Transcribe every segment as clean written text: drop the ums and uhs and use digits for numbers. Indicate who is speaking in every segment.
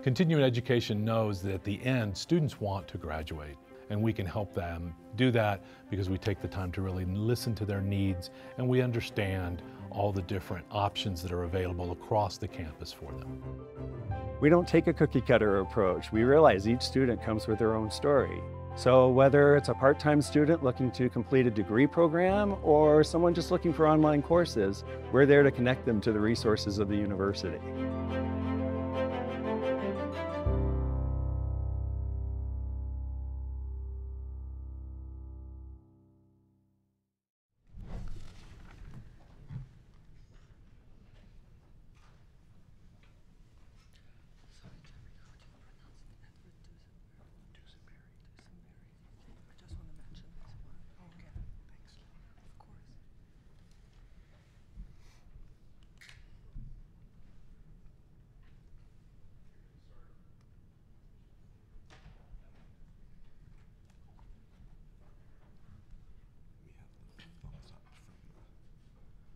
Speaker 1: Continuing education knows that at the end, students want to graduate, and we can help them do that because we take the time to really listen to their needs, and we understand all the different options that are available across the campus for them.
Speaker 2: We don't take a cookie cutter approach. We realize each student comes with their own story. So whether it's a part-time student looking to complete a degree program or someone just looking for online courses, we're there to connect them to the resources of the university.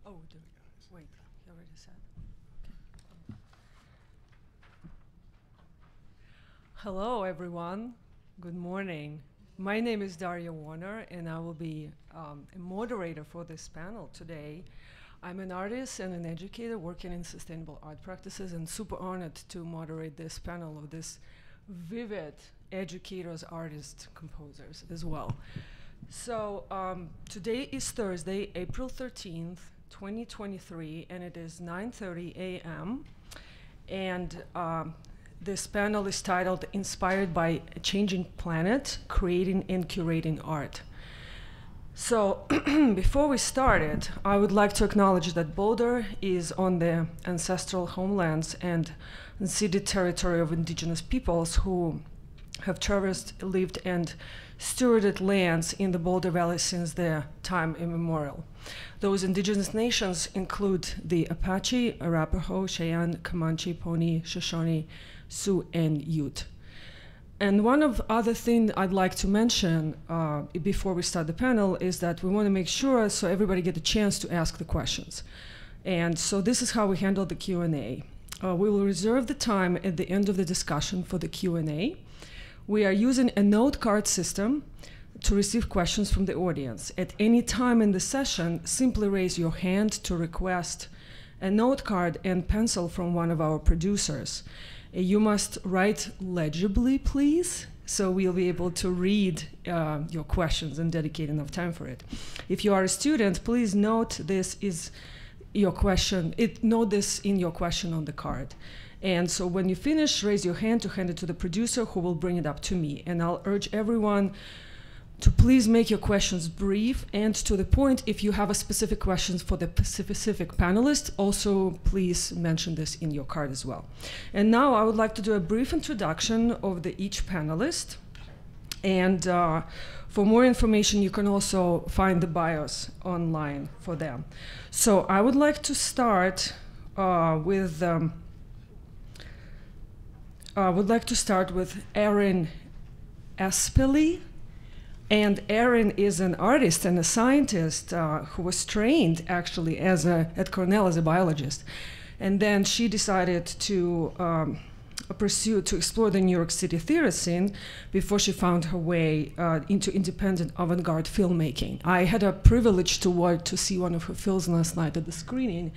Speaker 3: Oh, wait, you already said. Okay. Hello, everyone. Good morning. My name is Darya Warner, and I will be a moderator for this panel today. I'm an artist and an educator working in sustainable art practices, and super honored to moderate this panel of this vivid educators, artists, composers as well. So today is Thursday, April 13th, 2023, and it is 9:30 a.m. And this panel is titled Inspired by a Changing Planet, Creating and Curating Art. So before we started, I would like to acknowledge that Boulder is on the ancestral homelands and unceded territory of indigenous peoples who have traversed, lived, and stewarded lands in the Boulder Valley since their time immemorial. Those indigenous nations include the Apache, Arapaho, Cheyenne, Comanche, Pony, Shoshone, Sioux, and Ute. And one of other things I'd like to mention before we start the panel is that we want to make sure so everybody get a chance to ask the questions. And so this is how we handle the Q&A. We will reserve the time at the end of the discussion for the Q&A. We are using a note card system to receive questions from the audience. At any time in the session, simply raise your hand to request a note card and pencil from one of our producers. You must write legibly, please, so we'll be able to read your questions and dedicate enough time for it. If you are a student, please note this is your question. Note this in your question on the card. And so when you finish, raise your hand to hand it to the producer who will bring it up to me. And I'll urge everyone to please make your questions brief and to the point. If you have a specific questions for the specific panelist, also please mention this in your card as well. And now I would like to do a brief introduction of each panelist. And for more information, you can also find the bios online for them. So I would like to start with Erin Espelie. And Erin is an artist and a scientist who was trained actually at Cornell as a biologist. And then she decided to explore the New York City theater scene before she found her way into independent avant-garde filmmaking. I had a privilege to see one of her films last night at the screening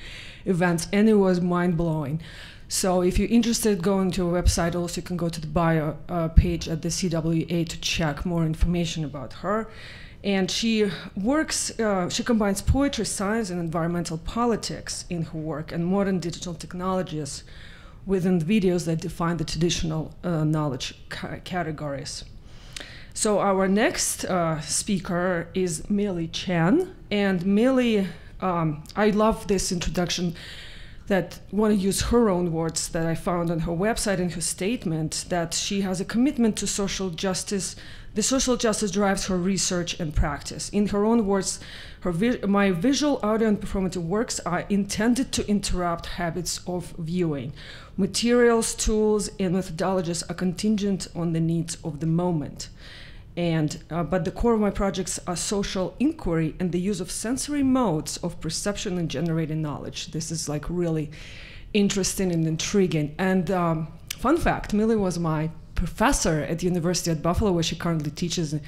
Speaker 3: event, and it was mind-blowing. So if you're interested, go into our website. Also, you can go to the bio page at the CWA to check more information about her. And she combines poetry, science, and environmental politics in her work and modern digital technologies within the videos that define the traditional knowledge categories. So our next speaker is Millie Chen. And Millie, I love this introduction that want to use her own words that I found on her website in her statement, that she has a commitment to social justice. The social justice drives her research and practice. In her own words, my visual, audio, and performative works are intended to interrupt habits of viewing. Materials, tools, and methodologies are contingent on the needs of the moment. But the core of my projects are social inquiry and the use of sensory modes of perception and generating knowledge. This is like really interesting and intriguing. And fun fact, Millie was my professor at the University at Buffalo, where she currently teaches an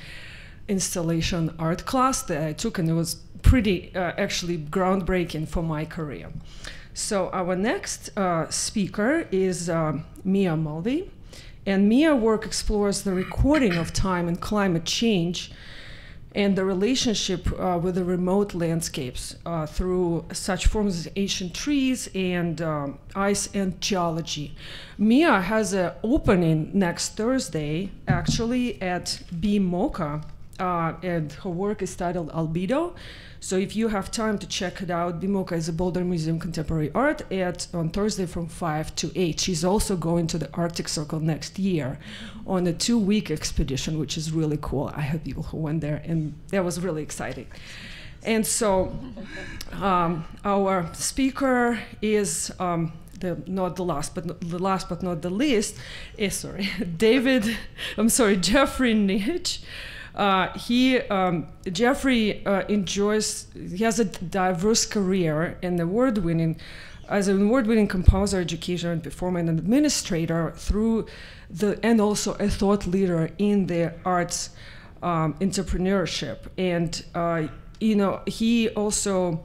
Speaker 3: installation art class that I took, and it was pretty actually groundbreaking for my career. So our next speaker is Mia Mulvey, and Mia's work explores the recording of time and climate change and the relationship with the remote landscapes through such forms as ancient trees and ice and geology. Mia has an opening next Thursday, actually, at BMoCA, and her work is titled Albedo. So if you have time to check it out, BMoCA is a Boulder Museum Contemporary Art on Thursday from 5 to 8. She's also going to the Arctic Circle next year on a 2-week expedition, which is really cool. I have people who went there, and that was really exciting. And so our speaker is not the last, but not the least, Jeffery Nytch. Jeffrey he has a diverse career and as an award-winning composer, educator, and performer and administrator and also a thought leader in the arts entrepreneurship. And he also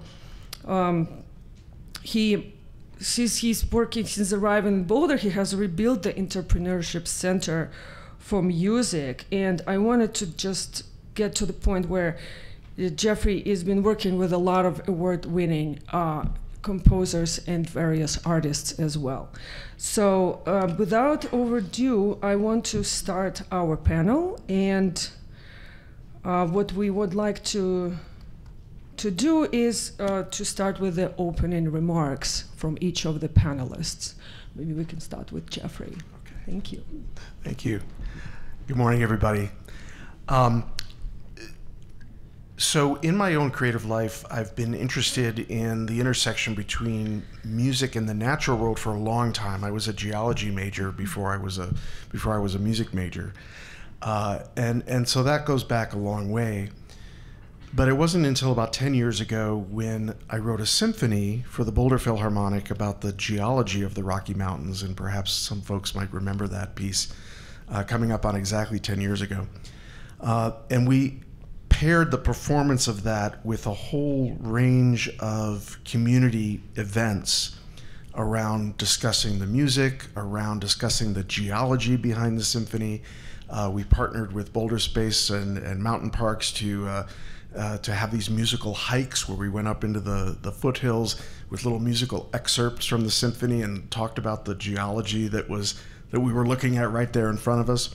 Speaker 3: since arriving in Boulder, he has rebuilt the Entrepreneurship Center for Music. And I wanted to just get to the point where Jeffrey has been working with a lot of award-winning composers and various artists as well. So without overdue, I want to start our panel. And what we would like to do is to start with the opening remarks from each of the panelists. Maybe we can start with Jeffrey.
Speaker 4: Okay.
Speaker 3: Thank you.
Speaker 4: Thank you. Good morning, everybody. So in my own creative life, I've been interested in the intersection between music and the natural world for a long time. I was a geology major before I was a music major. And so that goes back a long way. But it wasn't until about 10 years ago when I wrote a symphony for the Boulder Philharmonic about the geology of the Rocky Mountains, and perhaps some folks might remember that piece coming up on exactly 10 years ago. And we paired the performance of that with a whole range of community events around discussing the music, around discussing the geology behind the symphony. We partnered with Boulder Space and Mountain Parks to have these musical hikes where we went up into the foothills with little musical excerpts from the symphony and talked about the geology that we were looking at right there in front of us.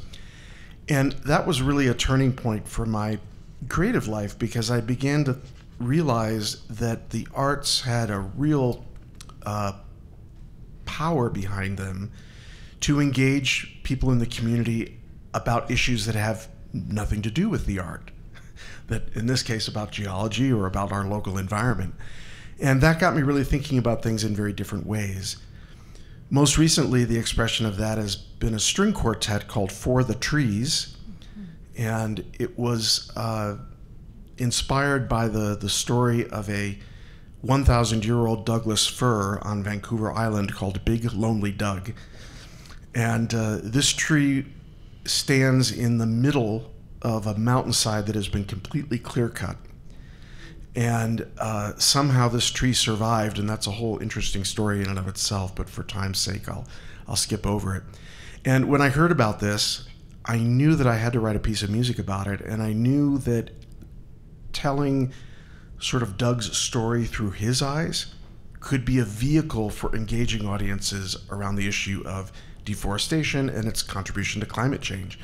Speaker 4: And that was really a turning point for my creative life, because I began to realize that the arts had a real power behind them to engage people in the community about issues that have nothing to do with the art. That in this case about geology or about our local environment. And that got me really thinking about things in very different ways. Most recently, the expression of that has been a string quartet called For the Trees. And it was inspired by the story of a 1,000-year-old Douglas fir on Vancouver Island called Big Lonely Doug. And this tree stands in the middle of a mountainside that has been completely clear-cut. And somehow this tree survived, and that's a whole interesting story in and of itself, but for time's sake, I'll skip over it. And when I heard about this, I knew that I had to write a piece of music about it, and I knew that telling sort of Doug's story through his eyes could be a vehicle for engaging audiences around the issue of deforestation and its contribution to climate change.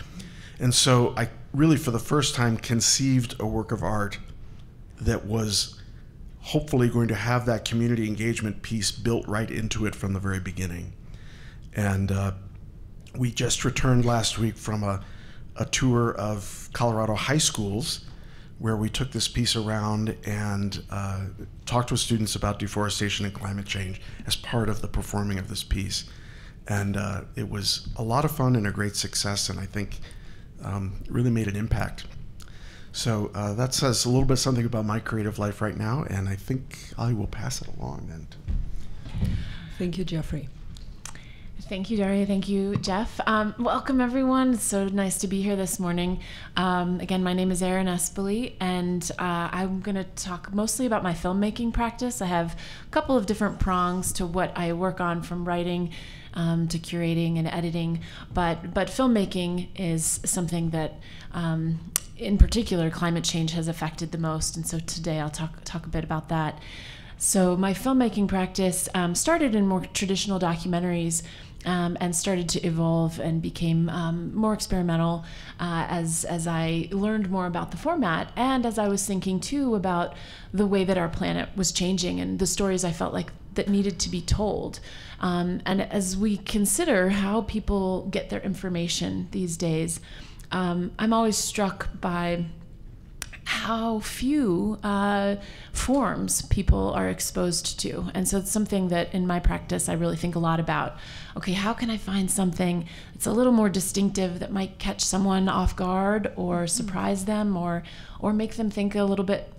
Speaker 4: And so I really, for the first time, conceived a work of art that was hopefully going to have that community engagement piece built right into it from the very beginning. And we just returned last week from a tour of Colorado high schools where we took this piece around and talked with students about deforestation and climate change as part of the performing of this piece. And it was a lot of fun and a great success, and I think really made an impact. So that says a little bit something about my creative life right now, and I think I will pass it along then.
Speaker 3: Thank you, Jeffrey.
Speaker 5: Thank you, Darya. Thank you, Jeff. Welcome, everyone. It's so nice to be here this morning. Again, my name is Erin Espelie, and I'm going to talk mostly about my filmmaking practice. I have a couple of different prongs to what I work on, from writing to curating and editing, but filmmaking is something that, in particular, climate change has affected the most, and so today I'll talk a bit about that. So my filmmaking practice started in more traditional documentaries and started to evolve and became more experimental as I learned more about the format, and as I was thinking too about the way that our planet was changing and the stories I felt like that needed to be told. And as we consider how people get their information these days, I'm always struck by how few forms people are exposed to. And so it's something that in my practice I really think a lot about. Okay, how can I find something that's a little more distinctive that might catch someone off guard or surprise them or make them think a little bit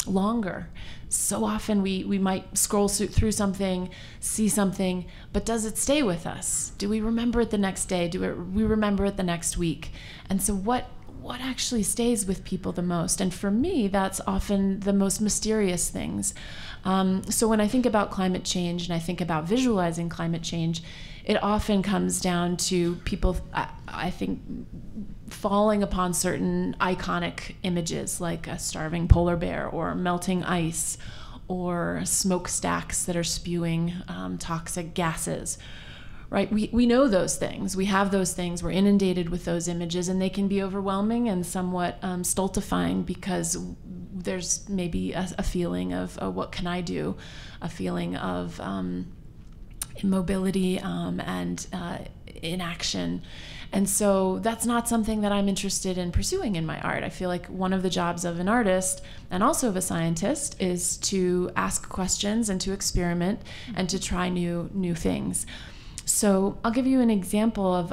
Speaker 5: longer? So often we might scroll through something, see something, but does it stay with us? Do we remember it the next day? Do we remember it the next week? And so what actually stays with people the most? And for me, that's often the most mysterious things. So when I think about climate change and I think about visualizing climate change, it often comes down to people, I think, falling upon certain iconic images like a starving polar bear or melting ice or smokestacks that are spewing toxic gases. Right? We know those things. We have those things. We're inundated with those images, and they can be overwhelming and somewhat stultifying because there's maybe a feeling of what can I do, a feeling of immobility and inaction. And so that's not something that I'm interested in pursuing in my art. I feel like one of the jobs of an artist and also of a scientist is to ask questions and to experiment and to try new things. So I'll give you an example of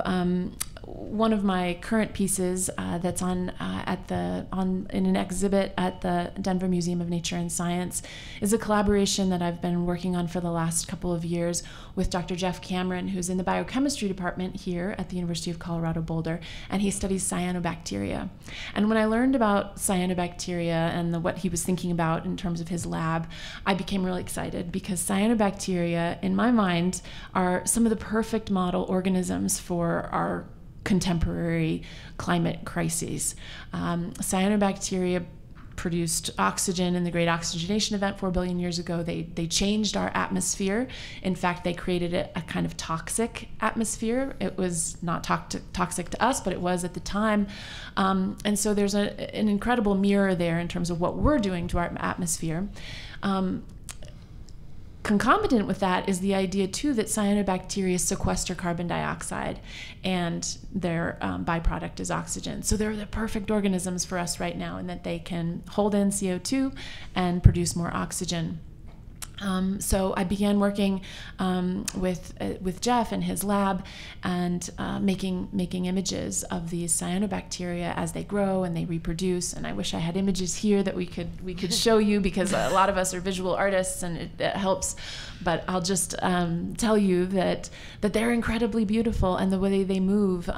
Speaker 5: one of my current pieces that's in an exhibit at the Denver Museum of Nature and Science is a collaboration that I've been working on for the last couple of years with Dr. Jeff Cameron, who's in the biochemistry department here at the University of Colorado Boulder, and he studies cyanobacteria. And when I learned about cyanobacteria and what he was thinking about in terms of his lab, I became really excited because cyanobacteria, in my mind, are some of the perfect model organisms for our contemporary climate crises. Cyanobacteria produced oxygen in the Great Oxygenation Event 4 billion years ago. They changed our atmosphere. In fact, they created a kind of toxic atmosphere. It was not toxic to us, but it was at the time. And so there's an incredible mirror there in terms of what we're doing to our atmosphere. Concomitant with that is the idea, too, that cyanobacteria sequester carbon dioxide and their byproduct is oxygen. So they're the perfect organisms for us right now in that they can hold in CO2 and produce more oxygen. So I began working with Jeff in his lab and making images of these cyanobacteria as they grow and they reproduce. And I wish I had images here that we could show you because a lot of us are visual artists and it helps. But I'll just tell you that they're incredibly beautiful, and the way they move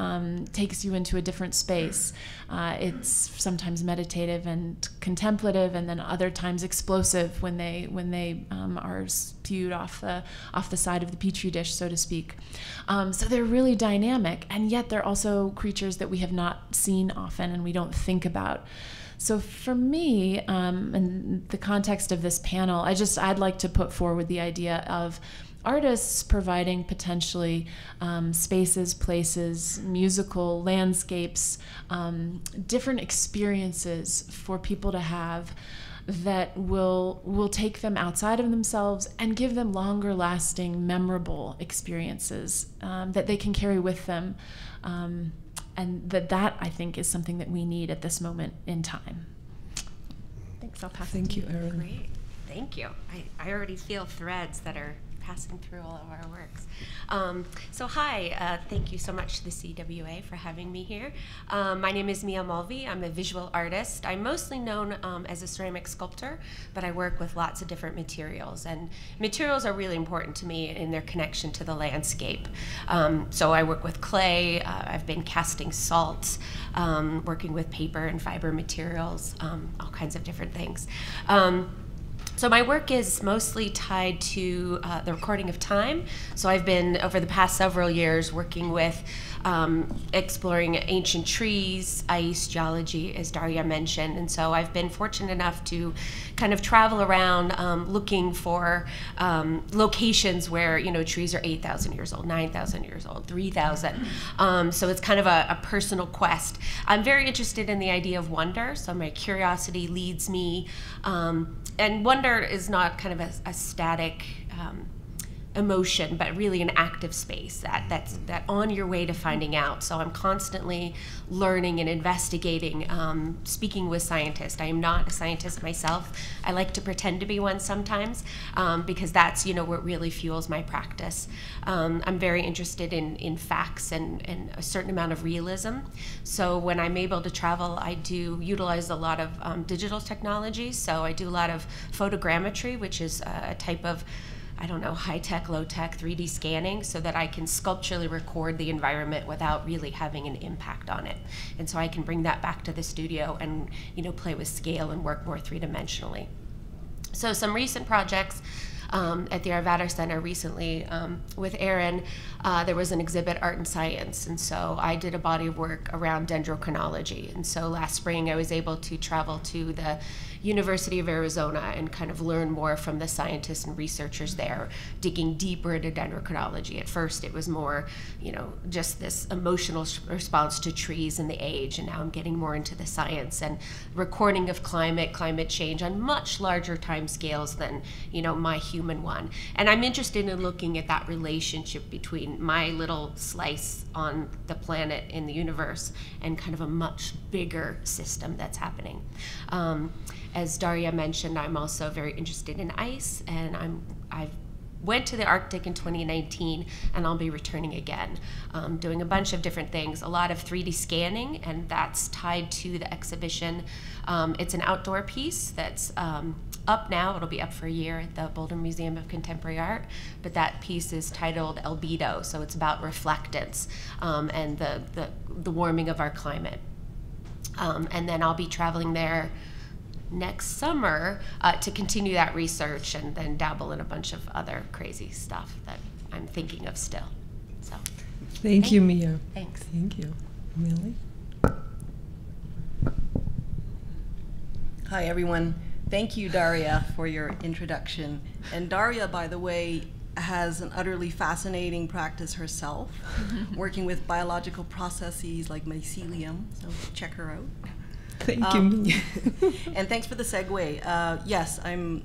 Speaker 5: takes you into a different space. It's sometimes meditative and contemplative, and then other times explosive when they are spewed off the side of the petri dish, so to speak. So they're really dynamic, and yet they're also creatures that we have not seen often and we don't think about. So for me, in the context of this panel, I'd like to put forward the idea of artists providing potentially spaces, places, musical landscapes, different experiences for people to have that will take them outside of themselves and give them longer lasting, memorable experiences that they can carry with them. And that I think is something that we need at this moment in time. Thanks, I'll pass it to you.
Speaker 3: Thank you, Erin.
Speaker 6: Great, thank you. I already feel threads that are passing through all of our works. So hi, thank you so much to the CWA for having me here. My name is Mulvey. I'm a visual artist. I'm mostly known as a ceramic sculptor, but I work with lots of different materials, and materials are really important to me in their connection to the landscape. So I work with clay, I've been casting salts, working with paper and fiber materials, all kinds of different things. So my work is mostly tied to the recording of time. So I've been, over the past several years, working with exploring ancient trees, ice, geology, as Darya mentioned. And so I've been fortunate enough to kind of travel around looking for locations where, you know, trees are 8,000 years old, 9,000 years old, 3,000. So it's kind of a personal quest. I'm very interested in the idea of wonder, so my curiosity leads me, and wonder is not kind of a static emotion, but really an active space that's on your way to finding out. So I'm constantly learning and investigating, speaking with scientists. I am not a scientist myself. I like to pretend to be one sometimes, because that's, you know, what really fuels my practice. I'm very interested in facts and a certain amount of realism. So when I'm able to travel, I do utilize a lot of digital technologies. So I do a lot of photogrammetry, which is a type of, I don't know, high-tech, low-tech 3D scanning, so that I can sculpturally record the environment without really having an impact on it. And so I can bring that back to the studio and, you know, play with scale and work more three-dimensionally. So some recent projects at the Arvada Center recently with Erin, there was an exhibit, Art and Science, and so I did a body of work around dendrochronology. And so last spring I was able to travel to the University of Arizona and kind of learn more from the scientists and researchers there, digging deeper into dendrochronology. At first it was more, you know, just this emotional response to trees and the age, and now I'm getting more into the science and recording of climate change on much larger time scales than, you know, my human one. And I'm interested in looking at that relationship between my little slice on the planet in the universe and kind of a much bigger system that's happening. As Darya mentioned, I'm also very interested in ice, and I went to the Arctic in 2019, and I'll be returning again, doing a bunch of different things, a lot of 3D scanning, and that's tied to the exhibition. It's an outdoor piece that's up now. It'll be up for a year at the Boulder Museum of Contemporary Art, but that piece is titled Albedo, so it's about reflectance and the warming of our climate. And then I'll be traveling there next summer to continue that research and then dabble in a bunch of other crazy stuff that I'm thinking of still. So,
Speaker 3: Thank you, Mia.
Speaker 6: Thanks.
Speaker 3: Thank you. Millie?
Speaker 7: Hi, everyone. Thank you, Darya, for your introduction. And Darya, by the way, has an utterly fascinating practice herself, working with biological processes like mycelium, so check her out.
Speaker 3: Thank you, Mia.
Speaker 7: And thanks for the segue. Yes, I'm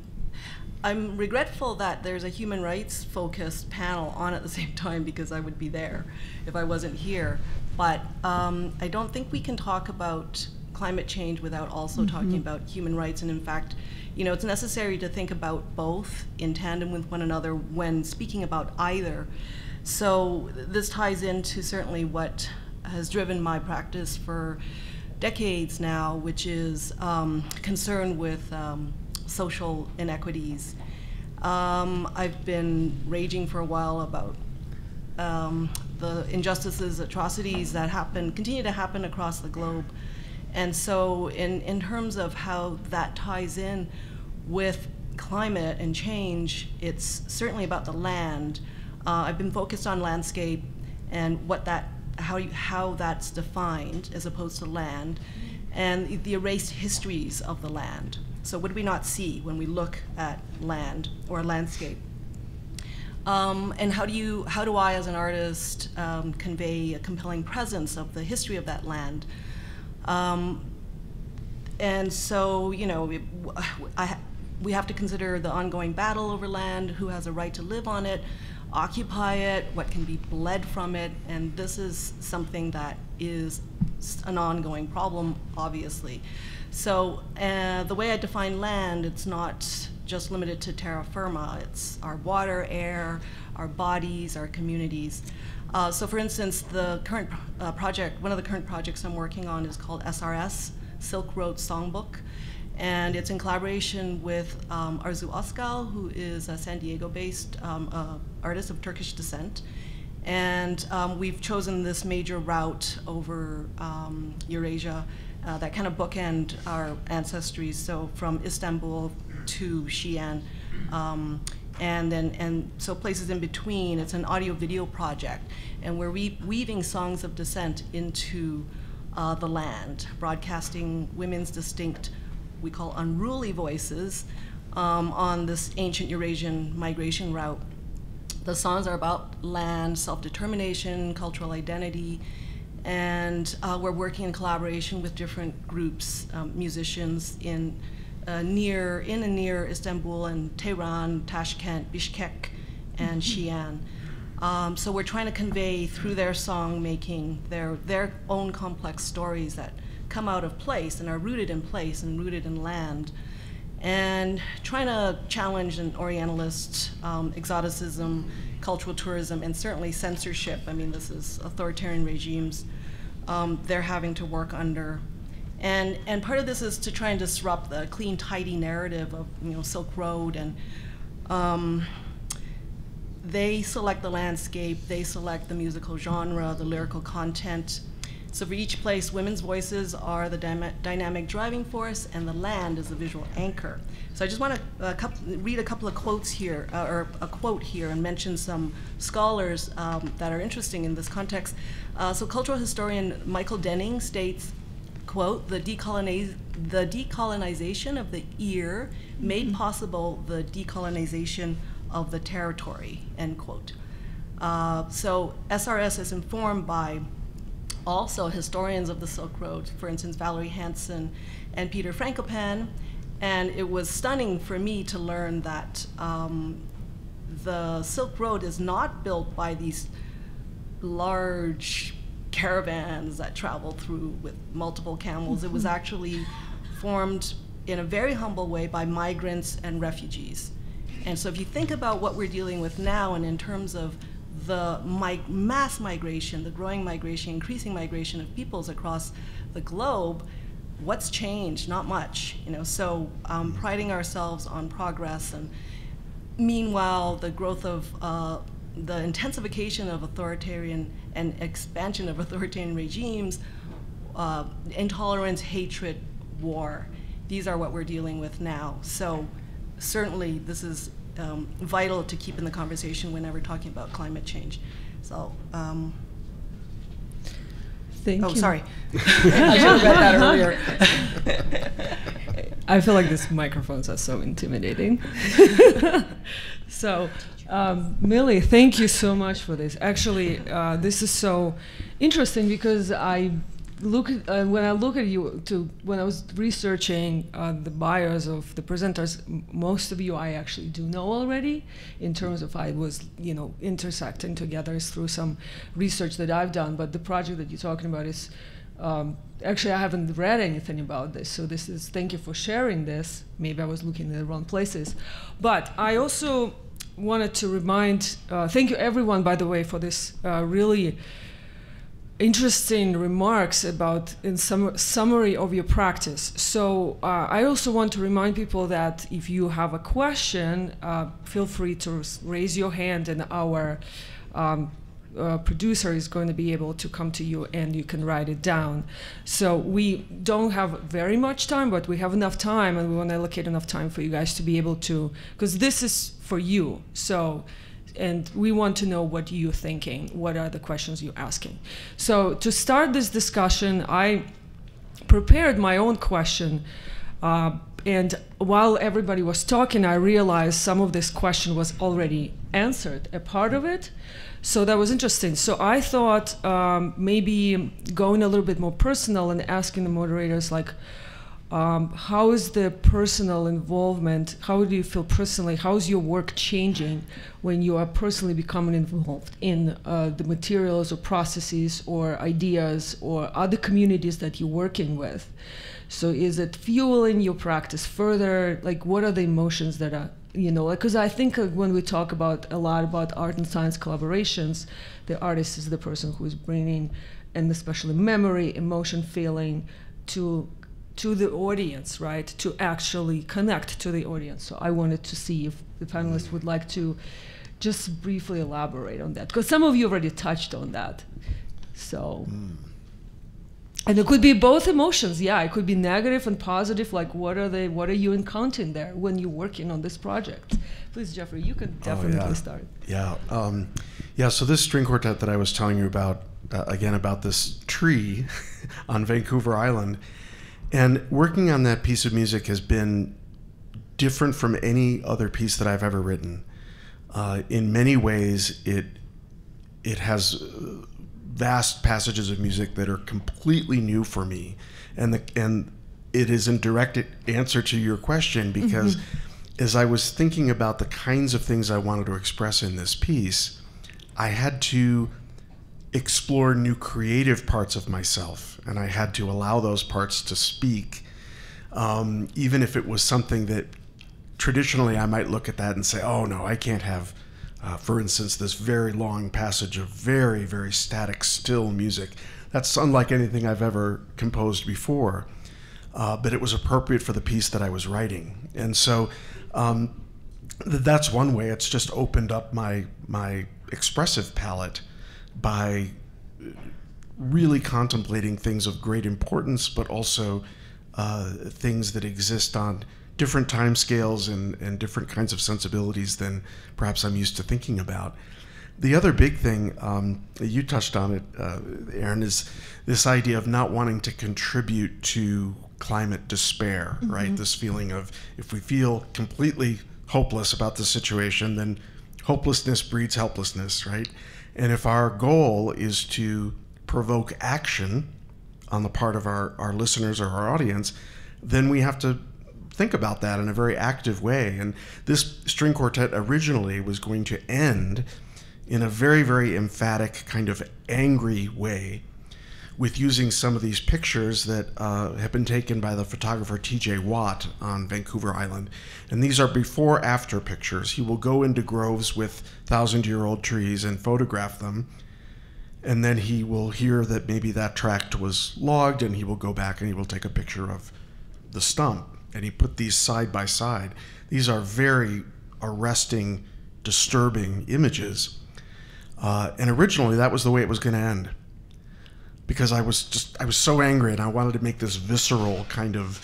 Speaker 7: regretful that there's a human rights focused panel on at the same time, because I would be there if I wasn't here. But I don't think we can talk about climate change without also talking about human rights. And in fact, you know, it's necessary to think about both in tandem with one another when speaking about either. So this ties into certainly what has driven my practice for decades now, which is concern with social inequities. I've been raging for a while about the injustices, atrocities that continue to happen across the globe. And so in terms of how that ties in with climate and change, it's certainly about the land. I've been focused on landscape and how that's defined as opposed to land, and the erased histories of the land. So what do we not see when we look at land or landscape? And how do I as an artist convey a compelling presence of the history of that land? And so, you know, we have to consider the ongoing battle over land, who has a right to live on it, occupy it, what can be bled from it, and this is something that is an ongoing problem, obviously. So the way I define land, it's not just limited to terra firma. It's our water, air, our bodies, our communities. So for instance, the current project, one of the current projects I'm working on is called SRS, Silk Road Songbook. And it's in collaboration with Arzu Özkal, who is a San Diego-based artist of Turkish descent. And we've chosen this major route over Eurasia that kind of bookend our ancestries, so from Istanbul to Xi'an. And so places in between. It's an audio-video project, and we're weaving songs of descent into the land, broadcasting women's distinct, we call unruly voices, on this ancient Eurasian migration route. The songs are about land, self-determination, cultural identity, and we're working in collaboration with different groups, musicians in and near Istanbul and Tehran, Tashkent, Bishkek, and Xi'an. So we're trying to convey through their song making their own complex stories that come out of place and are rooted in place and rooted in land, and trying to challenge an Orientalist exoticism, cultural tourism, and certainly censorship. I mean, this is authoritarian regimes they're having to work under. And part of this is to try and disrupt the clean, tidy narrative of Silk Road, and they select the landscape, they select the musical genre, the lyrical content. So for each place, women's voices are the dynamic driving force, and the land is the visual anchor. So I just want to read a couple of quotes here, or a quote here, and mention some scholars that are interesting in this context. So cultural historian Michael Denning states, quote, the decolonization of the ear made possible the decolonization of the territory, end quote. So SRS is informed by also historians of the Silk Road, for instance, Valerie Hansen and Peter Frankopan, and it was stunning for me to learn that the Silk Road is not built by these large caravans that travel through with multiple camels. It was actually formed in a very humble way by migrants and refugees. And so if you think about what we're dealing with now, and in terms of the mass migration, the growing migration, increasing migration of peoples across the globe, what's changed? Not much, So priding ourselves on progress, and meanwhile the growth of the intensification of authoritarian and expansion of authoritarian regimes, intolerance, hatred, war. These are what we're dealing with now. So certainly this is vital to keep in the conversation whenever talking about climate change. So,
Speaker 3: thank you.
Speaker 7: Oh, sorry. I should have read that earlier.
Speaker 3: I feel like these microphones are so intimidating. So, Millie, thank you so much for this. Actually, this is so interesting because when I look at you, when I was researching the bios of the presenters, most of you I actually do know already, in terms of I was, intersecting together through some research that I've done. But the project that you're talking about is, actually I haven't read anything about this, so thank you for sharing this. Maybe I was looking in the wrong places. But I also wanted to remind, thank you everyone, by the way, for this really interesting remarks about in summary of your practice. So I also want to remind people that if you have a question, feel free to raise your hand, and our producer is going to be able to come to you and you can write it down. So we don't have very much time, but we have enough time, and we want to allocate enough time for you guys to be able to, because this is for you. So, and we want to know what you're thinking, what are the questions you're asking. So to start this discussion, I prepared my own question, and while everybody was talking, I realized some of this question was already answered, a part of it. So that was interesting. So I thought maybe going a little bit more personal and asking the moderators, like, how is the personal involvement? How do you feel personally? How is your work changing when you are personally becoming involved in the materials or processes or ideas or other communities that you're working with? So is it fueling your practice further? Like, what are the emotions that are, you know, because I think when we talk about a lot about art and science collaborations, the artist is the person who is bringing, and especially memory, emotion, feeling to the audience, right? To actually connect to the audience. So I wanted to see if the panelists would like to just briefly elaborate on that, because some of you already touched on that. So. And it could be both emotions, yeah. It could be negative and positive. Like, what are you encountering there when you're working on this project? Please, Jeffrey, you can definitely start.
Speaker 4: Yeah, so this string quartet that I was telling you about, again, about this tree on Vancouver Island, and working on that piece of music has been different from any other piece that I've ever written. In many ways, it has vast passages of music that are completely new for me, and it is in direct answer to your question, because as I was thinking about the kinds of things I wanted to express in this piece, I had to explore new creative parts of myself, and I had to allow those parts to speak, even if it was something that traditionally I might look at that and say, oh no, I can't have for instance, this very long passage of very, very static, still music. That's unlike anything I've ever composed before, but it was appropriate for the piece that I was writing. And so that's one way. It's just opened up my expressive palette by really contemplating things of great importance, but also things that exist on different time scales and different kinds of sensibilities than perhaps I'm used to thinking about. The other big thing, you touched on it, Erin, is this idea of not wanting to contribute to climate despair, right? This feeling of, if we feel completely hopeless about the situation, then hopelessness breeds helplessness, right? And if our goal is to provoke action on the part of our listeners or our audience, then we have to think about that in a very active way. And this string quartet originally was going to end in a very, very emphatic, kind of angry way, with using some of these pictures that have been taken by the photographer T.J. Watt on Vancouver Island. And these are before-after pictures. He will go into groves with 1,000-year-old trees and photograph them, and then he will hear that maybe that tract was logged, and he will go back and he will take a picture of the stump. And he put these side by side. These are very arresting, disturbing images. And originally that was the way it was going to end, because I was so angry and I wanted to make this visceral kind of,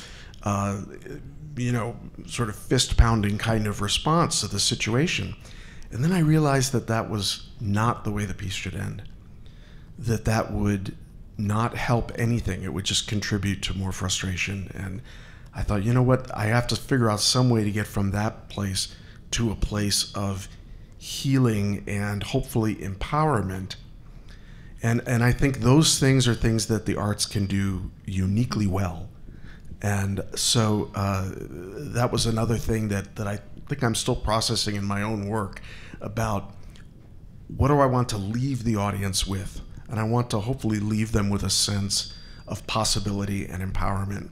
Speaker 4: sort of fist pounding kind of response to the situation. And then I realized that that was not the way the piece should end, that would not help anything. It would just contribute to more frustration. And I thought, you know what, I have to figure out some way to get from that place to a place of healing and hopefully empowerment. And I think those things are things that the arts can do uniquely well. And so that was another thing that I think I'm still processing in my own work, about what do I want to leave the audience with? And I want to hopefully leave them with a sense of possibility and empowerment.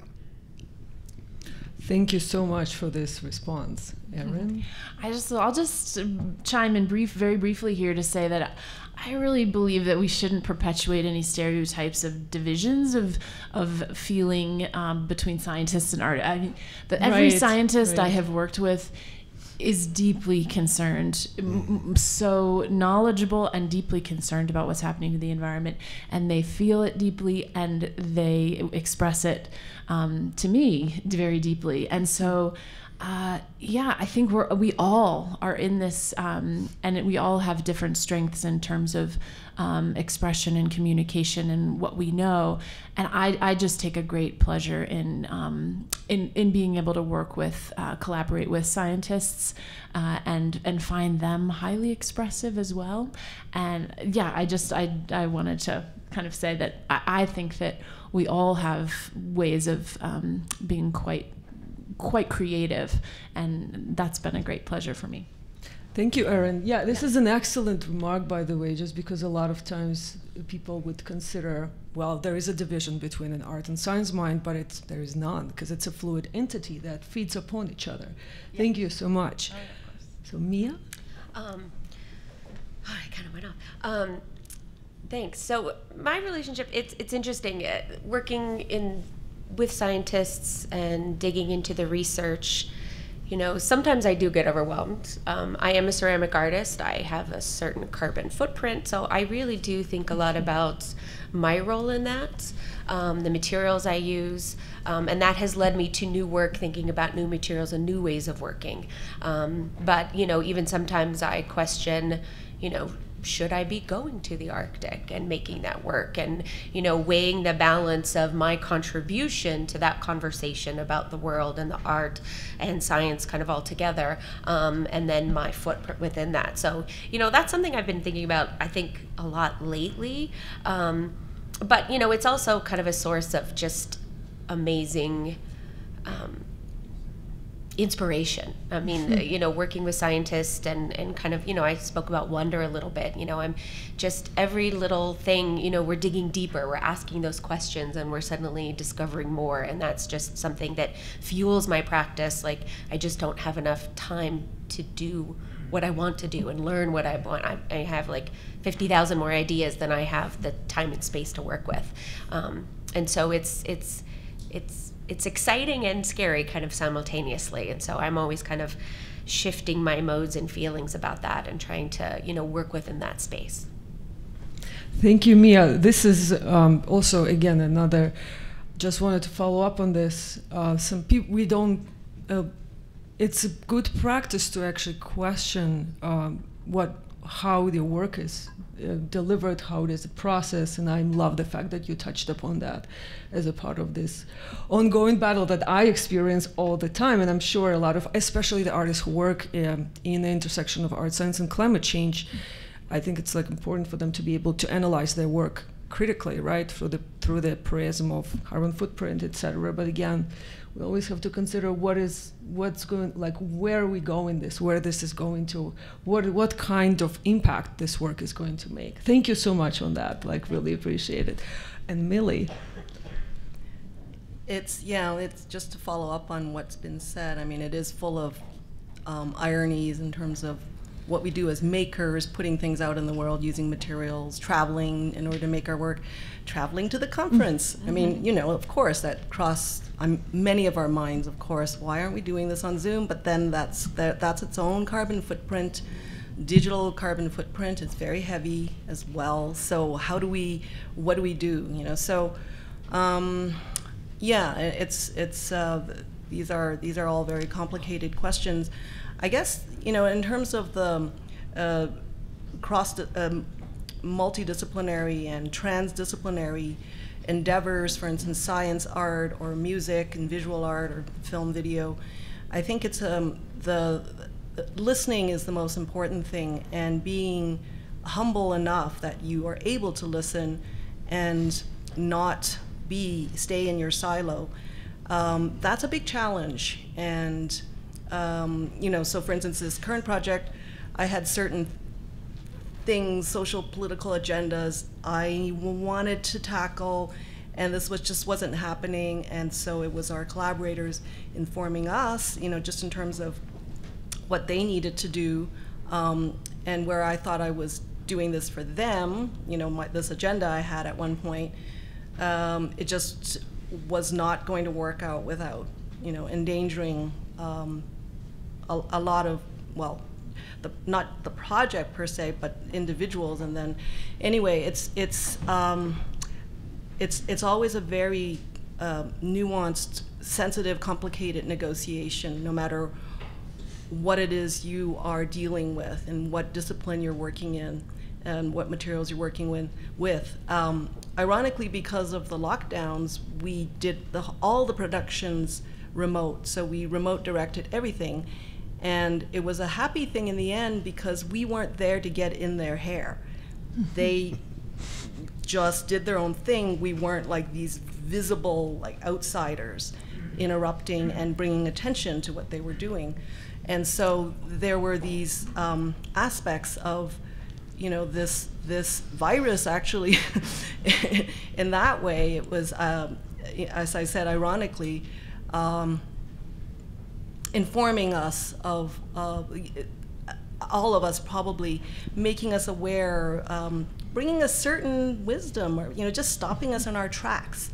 Speaker 3: Thank you so much for this response, Erin.
Speaker 5: I'll just chime in very briefly here to say that I really believe that we shouldn't perpetuate any stereotypes of divisions of feeling between scientists and art. I mean, every scientist I have worked with is deeply concerned, so knowledgeable and deeply concerned about what's happening to the environment, and they feel it deeply and they express it to me very deeply. And so Yeah, I think we all are in this, and we all have different strengths in terms of expression and communication and what we know. And I just take a great pleasure in being able to work with, collaborate with scientists, and find them highly expressive as well. And yeah, I wanted to kind of say that I think that we all have ways of being quite creative, and that's been a great pleasure for me.
Speaker 3: Thank you, Erin. Yeah, this is an excellent remark, by the way, just because a lot of times people would consider, well, there is a division between an art and science mind, but there is none, because it's a fluid entity that feeds upon each other. Yeah. Thank you so much. Oh, yeah, of course. So Mia?
Speaker 6: I kind of went off. Thanks. So my relationship, it's interesting, working with scientists and digging into the research. You know, sometimes I do get overwhelmed. I am a ceramic artist. I have a certain carbon footprint, so I really do think a lot about my role in that, the materials I use, and that has led me to new work, thinking about new materials and new ways of working. But, you know, even sometimes I question, you know, should I be going to the Arctic and making that work, and, you know, weighing the balance of my contribution to that conversation about the world and the art and science kind of all together, and then my footprint within that. So, you know, that's something I've been thinking about, I think, a lot lately. But, you know, it's also kind of a source of just amazing inspiration. I mean, you know, working with scientists and kind of, you know, I spoke about wonder a little bit, you know, I'm just every little thing, you know, we're digging deeper, we're asking those questions, and we're suddenly discovering more. And that's just something that fuels my practice. Like, I just don't have enough time to do what I want to do and learn what I want. I have like 50,000 more ideas than I have the time and space to work with. And so it's exciting and scary kind of simultaneously. And so I'm always kind of shifting my modes and feelings about that and trying to, you know, work within that space.
Speaker 3: Thank you, Mia. This is also, again, another, just wanted to follow up on this. Some people, we don't, it's a good practice to actually question how the work is delivered, how it is a process, and I love the fact that you touched upon that as a part of this ongoing battle that I experience all the time. And I'm sure a lot of, especially the artists who work in the intersection of art, science, and climate change, I think it's like important for them to be able to analyze their work critically, right, through the prism of carbon footprint, etc. But again, we always have to consider what's going, like, where are we going this, where this is going to, what kind of impact this work is going to make. Thank you so much on that, like, really appreciate it. And Millie?
Speaker 7: It's just to follow up on what's been said. I mean, it is full of ironies in terms of what we do as makers, putting things out in the world, using materials, traveling in order to make our work, traveling to the conference. Mm-hmm. I mean, you know, of course, that crossed many of our minds, of course. Why aren't we doing this on Zoom? But then that's its own carbon footprint, digital carbon footprint. It's very heavy as well. So what do we do? You know, so yeah, these are all very complicated questions. I guess, you know, in terms of the multidisciplinary and transdisciplinary endeavors, for instance, science, art, or music and visual art, or film, video, I think it's the listening is the most important thing, and being humble enough that you are able to listen and not stay in your silo. That's a big challenge. And you know, so for instance, this current project, I had certain things, social, political agendas I wanted to tackle, and this just wasn't happening. And so it was our collaborators informing us, you know, just in terms of what they needed to do, and where I thought I was doing this for them, you know, this agenda I had at one point, it just was not going to work out without, you know, endangering a lot of, well, not the project per se, but individuals. And then, anyway, it's always a very nuanced, sensitive, complicated negotiation, no matter what it is you are dealing with and what discipline you're working in and what materials you're working with. Ironically, because of the lockdowns, we did all the productions remote, so we remote directed everything. And it was a happy thing in the end because we weren't there to get in their hair. They just did their own thing. We weren't like these visible like outsiders interrupting and bringing attention to what they were doing. And so there were these aspects of, you know, this virus actually, in that way, it was, as I said, ironically, informing us of all of us, probably making us aware, bringing a certain wisdom, or, you know, just stopping us in our tracks.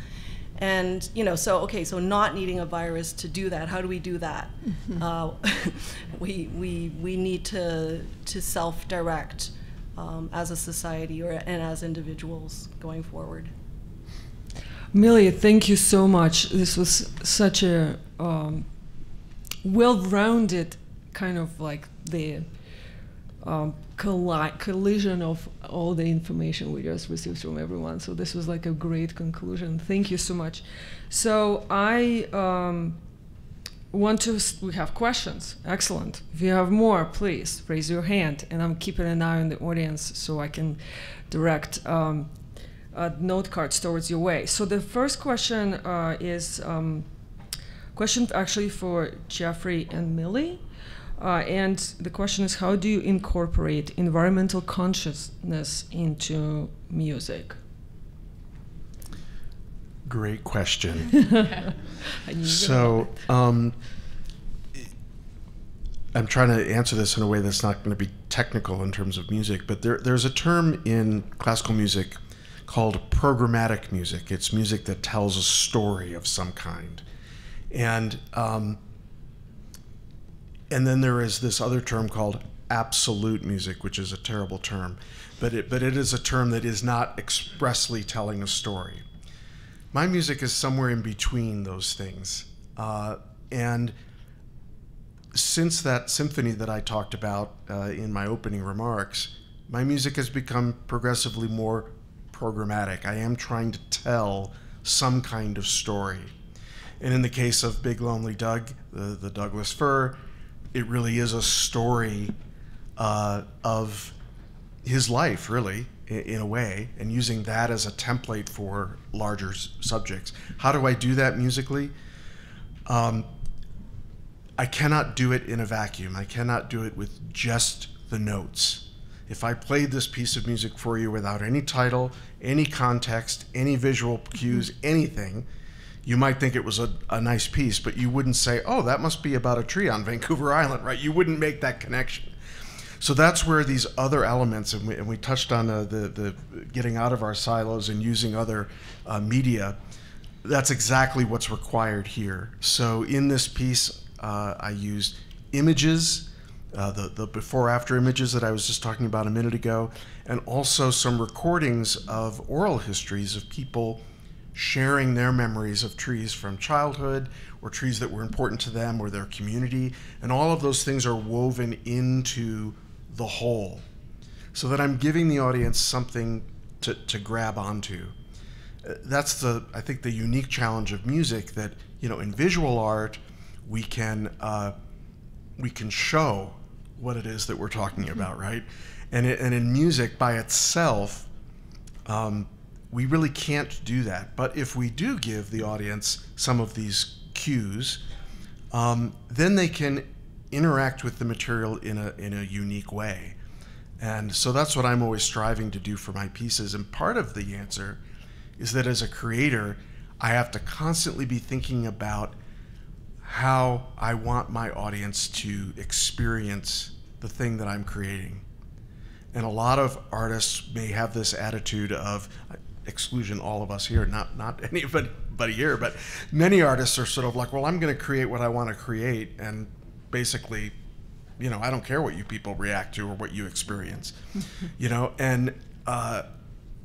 Speaker 7: And, you know, so, okay, so not needing a virus to do that, how do we do that? We need to self-direct as a society and as individuals going forward.
Speaker 3: Millie, thank you so much. This was such a well-rounded kind of like the collision of all the information we just received from everyone. So this was like a great conclusion. Thank you so much. So I we have questions. Excellent. If you have more, please raise your hand. And I'm keeping an eye on the audience so I can direct note cards towards your way. So the first question is question actually for Jeffrey and Millie. And the question is, how do you incorporate environmental consciousness into music?
Speaker 4: Great question. So I'm trying to answer this in a way that's not going to be technical in terms of music, but there's a term in classical music called programmatic music. It's music that tells a story of some kind. And then there is this other term called absolute music, which is a terrible term, but it is a term that is not expressly telling a story. My music is somewhere in between those things. And since that symphony that I talked about in my opening remarks, my music has become progressively more programmatic. I am trying to tell some kind of story. And in the case of Big Lonely Doug, the Douglas fir, it really is a story of his life, really, in a way, and using that as a template for larger subjects. How do I do that musically? I cannot do it in a vacuum. I cannot do it with just the notes. If I played this piece of music for you without any title, any context, any visual cues, anything, you might think it was a nice piece, but you wouldn't say, oh, that must be about a tree on Vancouver Island, right? You wouldn't make that connection. So that's where these other elements, and we touched on the getting out of our silos and using other media, that's exactly what's required here. So in this piece, I used images, the before-after images that I was just talking about a minute ago, and also some recordings of oral histories of people sharing their memories of trees from childhood or trees that were important to them or their community. And all of those things are woven into the whole so that I'm giving the audience something to grab onto. That's I think the unique challenge of music, that, you know, in visual art, we can show what it is that we're talking about, right? And in music by itself, we really can't do that. But if we do give the audience some of these cues, then they can interact with the material in a unique way. And so that's what I'm always striving to do for my pieces. And part of the answer is that as a creator, I have to constantly be thinking about how I want my audience to experience the thing that I'm creating. And a lot of artists may have this attitude of, exclusion all of us here, not anybody here, but many artists are sort of like, well, I'm going to create what I want to create, and basically, you know, I don't care what you people react to or what you experience, you know. And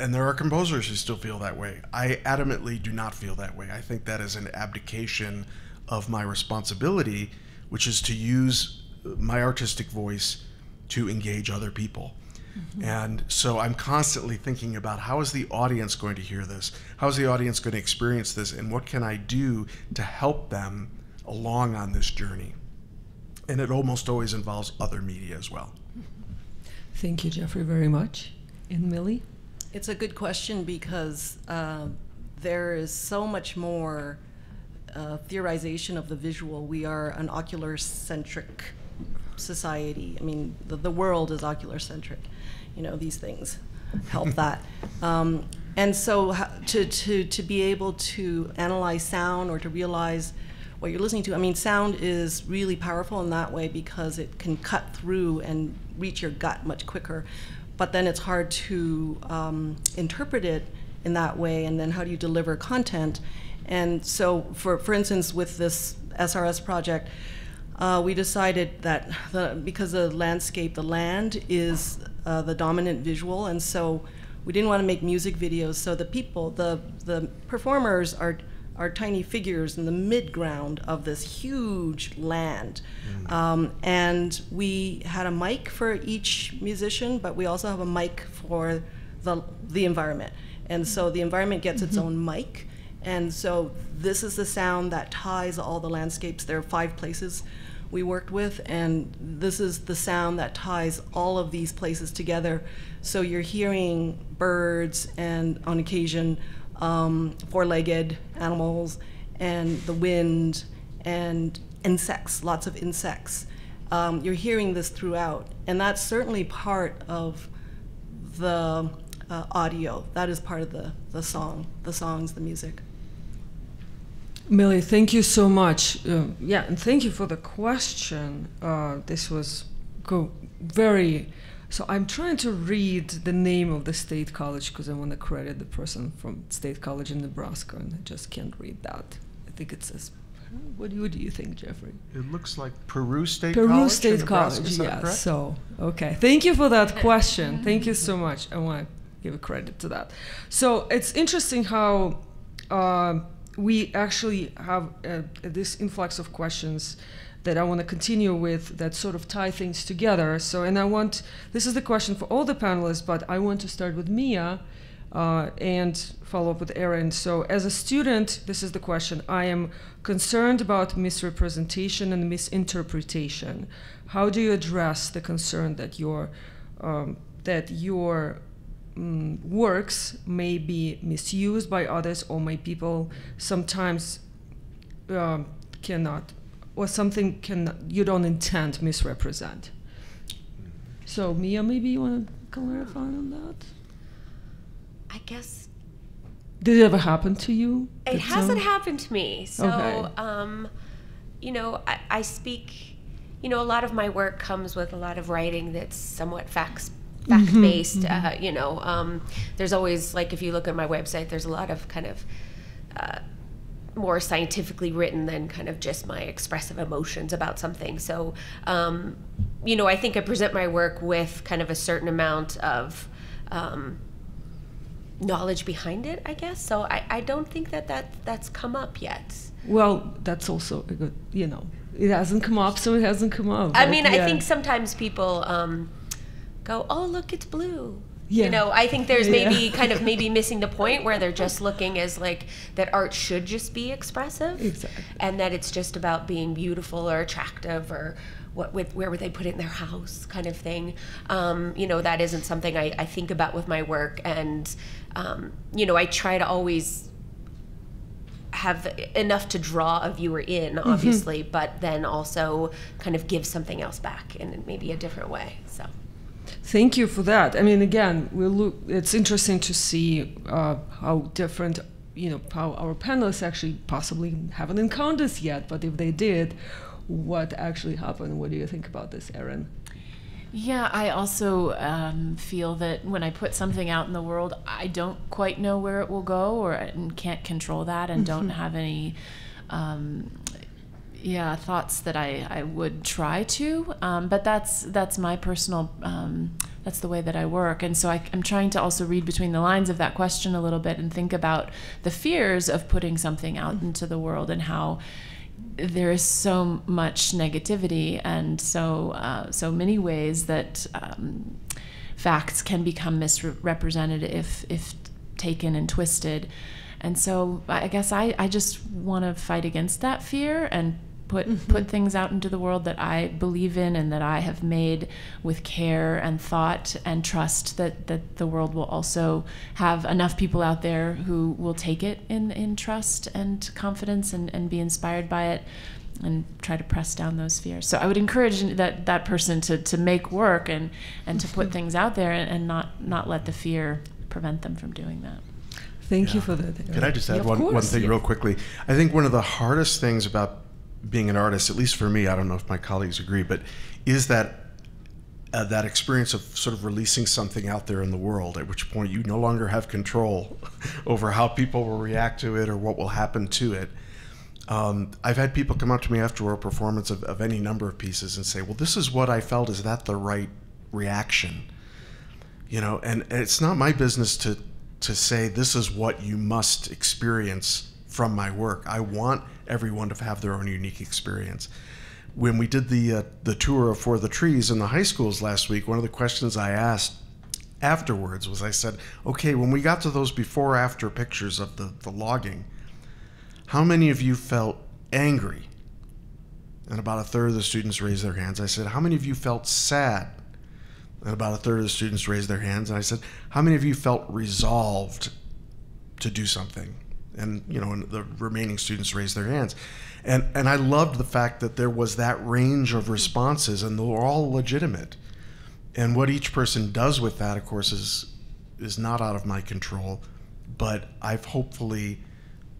Speaker 4: And there are composers who still feel that way. I adamantly do not feel that way. I think that is an abdication of my responsibility, which is to use my artistic voice to engage other people. Mm-hmm. And so I'm constantly thinking about, how is the audience going to hear this? How is the audience going to experience this? And what can I do to help them along on this journey? And it almost always involves other media as well.
Speaker 3: Thank you, Jeffrey, very much. And Millie?
Speaker 7: It's a good question because there is so much more theorization of the visual. We are an ocular-centric society. I mean, the world is ocular-centric. You know, these things help that. And so to be able to analyze sound or to realize what you're listening to, I mean, sound is really powerful in that way because it can cut through and reach your gut much quicker. But then it's hard to interpret it in that way, and then how do you deliver content? And so, for instance, with this SRS project, we decided that because the landscape, the land is the dominant visual, and so we didn't want to make music videos. So the people, the performers are tiny figures in the midground of this huge land. And we had a mic for each musician, but we also have a mic for the environment. And so the environment gets its own mic. And so this is the sound that ties all the landscapes. There are 5 places we worked with, and this is the sound that ties all of these places together. So you're hearing birds and, on occasion, 4-legged animals, and the wind, and insects, lots of insects. You're hearing this throughout, and that's certainly part of the audio. That is part of the songs, the music.
Speaker 3: Millie, thank you so much. Yeah, and thank you for the question. This was very... So I'm trying to read the name of the state college because I want to credit the person from State College in Nebraska, and I just can't read that. I think it says, what do you think, Jeffrey?
Speaker 4: It looks like Peru State College. Peru
Speaker 3: State College, yeah. So, okay. Thank you for that question. Thank you so much. I want to give a credit to that. So it's interesting how we actually have this influx of questions that I want to continue with that sort of tie things together. So, and this is the question for all the panelists, but I want to start with Mia and follow up with Erin. So as a student, this is the question. I am concerned about misrepresentation and misinterpretation. How do you address the concern that your works may be misused by others, or may people sometimes cannot, or something you don't intend misrepresent? So Mia, maybe you want to clarify on that?
Speaker 6: I guess.
Speaker 3: Did it ever happen to you?
Speaker 6: It hasn't happened to me. So,
Speaker 3: okay.
Speaker 6: You know, I speak, you know, a lot of my work comes with a lot of writing that's somewhat fact-based. You know, there's always, like, if you look at my website, there's a lot of kind of more scientifically written than kind of just my expressive emotions about something. So, you know, I think I present my work with kind of a certain amount of knowledge behind it, I guess. So I don't think that's come up yet.
Speaker 3: Well, that's also a good, you know, it hasn't come up, so it hasn't come up.
Speaker 6: I mean, yeah. I think sometimes people go, oh, look, it's blue. Yeah. You know, I think there's maybe kind of maybe missing the point where they're just looking as like that art should just be expressive.
Speaker 3: Exactly.
Speaker 6: And that it's just about being beautiful or attractive or where would they put it in their house kind of thing. You know, that isn't something I think about with my work. And, you know, I try to always have enough to draw a viewer in, obviously, but then also kind of give something else back in maybe a different way, so.
Speaker 3: Thank you for that. I mean, again, it's interesting to see how different, you know, how our panelists actually possibly haven't encountered this yet, but if they did, what actually happened? What do you think about this, Erin?
Speaker 5: Yeah, I also feel that when I put something out in the world, I don't quite know where it will go, or and can't control that, and don't have any thoughts that I would try to. But that's my personal the way that I work. And so I'm trying to also read between the lines of that question a little bit and think about the fears of putting something out into the world, and how there is so much negativity and so many ways that facts can become misrepresented if taken and twisted. And so I guess I just want to fight against that fear and put things out into the world that I believe in and that I have made with care and thought, and trust that the world will also have enough people out there who will take it in trust and confidence and be inspired by it, and try to press down those fears. So I would encourage that person to make work and to put things out there, and not let the fear prevent them from doing that.
Speaker 3: Thank you for that.
Speaker 4: Could I just add one thing real quickly? I think one of the hardest things about being an artist, at least for me, I don't know if my colleagues agree, but is that experience of sort of releasing something out there in the world, at which point you no longer have control over how people will react to it or what will happen to it. I've had people come up to me after a performance of any number of pieces and say, well, this is what I felt. Is that the right reaction? You know, and it's not my business to say this is what you must experience from my work. I want everyone to have their own unique experience. When we did the tour of For the Trees in the high schools last week, one of the questions I asked afterwards was, I said, okay, when we got to those before-after pictures of the logging, how many of you felt angry? And about a third of the students raised their hands. I said, how many of you felt sad? And about a third of the students raised their hands. And I said, how many of you felt resolved to do something? And, you know, and the remaining students raised their hands. And I loved the fact that there was that range of responses, and they were all legitimate. And what each person does with that, of course, is not out of my control, but I've hopefully,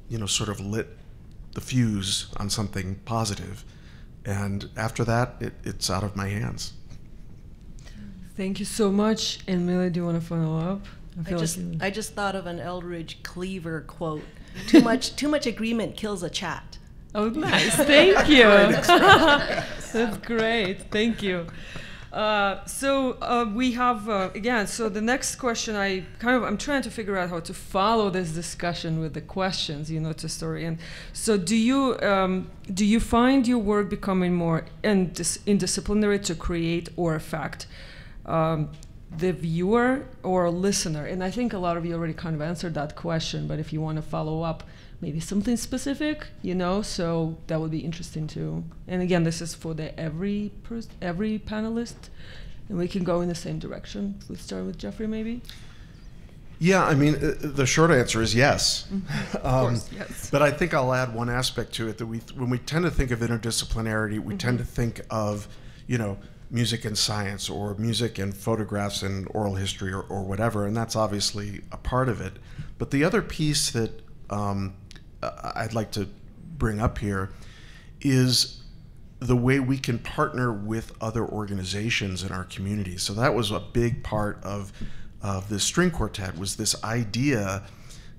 Speaker 4: you know, sort of lit the fuse on something positive. And after that, it's out of my hands.
Speaker 3: Thank you so much. And Millie, do you want to follow up?
Speaker 7: I just thought of an Eldridge Cleaver quote. Too much agreement kills a chat.
Speaker 3: Oh, nice. Thank you. That's great. Thank you. So we have, again, so the next question, I'm trying to figure out how to follow this discussion with the questions, you know, to story. And so do you find your work becoming more interdisciplinary to create or affect the viewer or listener? And I think a lot of you already kind of answered that question, but if you want to follow up, maybe something specific, you know, so that would be interesting too. And again, this is for every panelist, and we can go in the same direction. We'll start with Jeffrey, maybe.
Speaker 4: Yeah, I mean, the short answer is yes.
Speaker 3: Of course, yes.
Speaker 4: But I think I'll add one aspect to it, that when we tend to think of interdisciplinarity, we tend to think of, you know, music and science, or music and photographs and oral history, or whatever, and that's obviously a part of it. But the other piece that I'd like to bring up here is the way we can partner with other organizations in our community. So that was a big part of this string quartet, was this idea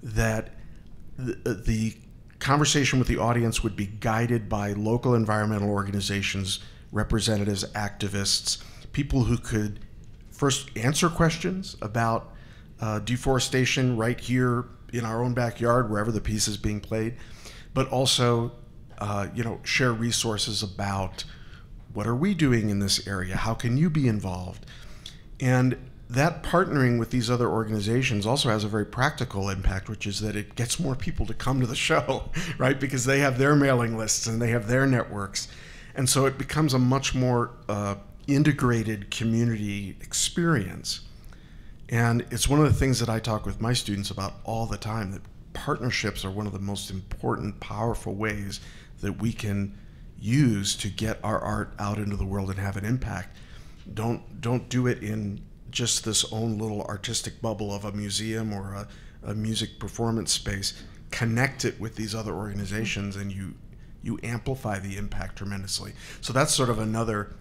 Speaker 4: that the conversation with the audience would be guided by local environmental organizations, representatives, activists, people who could first answer questions about deforestation right here in our own backyard, wherever the piece is being played, but also, you know, share resources about what are we doing in this area? How can you be involved? And that partnering with these other organizations also has a very practical impact, which is that it gets more people to come to the show, right? Because they have their mailing lists and they have their networks. And so it becomes a much more integrated community experience. And it's one of the things that I talk with my students about all the time, that partnerships are one of the most important, powerful ways that we can use to get our art out into the world and have an impact. Don't do it in just this own little artistic bubble of a museum or a music performance space. Connect it with these other organizations, and you amplify the impact tremendously. So that's sort of another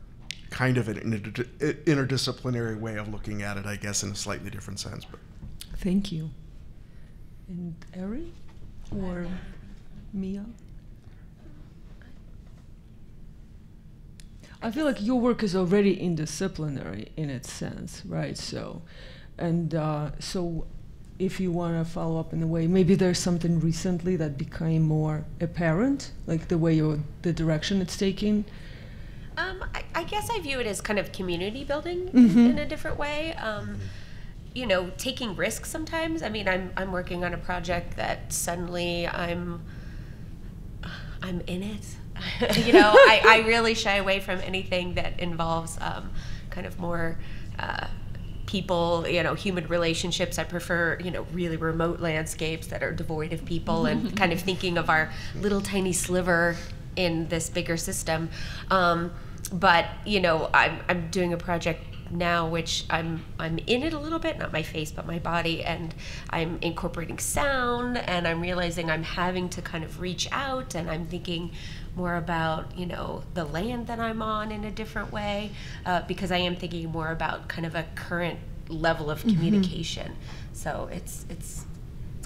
Speaker 4: kind of an interdisciplinary way of looking at it, I guess, in a slightly different sense. But
Speaker 3: thank you. And Erin or Mia? I feel like your work is already interdisciplinary in its sense, right? So, and so if you want to follow up in a way, maybe there's something recently that became more apparent, like the way the direction it's taking.
Speaker 6: I guess I view it as kind of community building in a different way. You know, taking risks sometimes. I mean, I'm working on a project that suddenly I'm in it. You know, I really shy away from anything that involves kind of more people, you know, human relationships. I prefer, you know, really remote landscapes that are devoid of people and kind of thinking of our little tiny sliver in this bigger system. But, you know, I'm doing a project now which I'm in it a little bit, not my face but my body, and I'm incorporating sound, and I'm realizing I'm having to kind of reach out, and I'm thinking more about, you know, the land that I'm on in a different way, because I am thinking more about kind of a current level of communication. So it's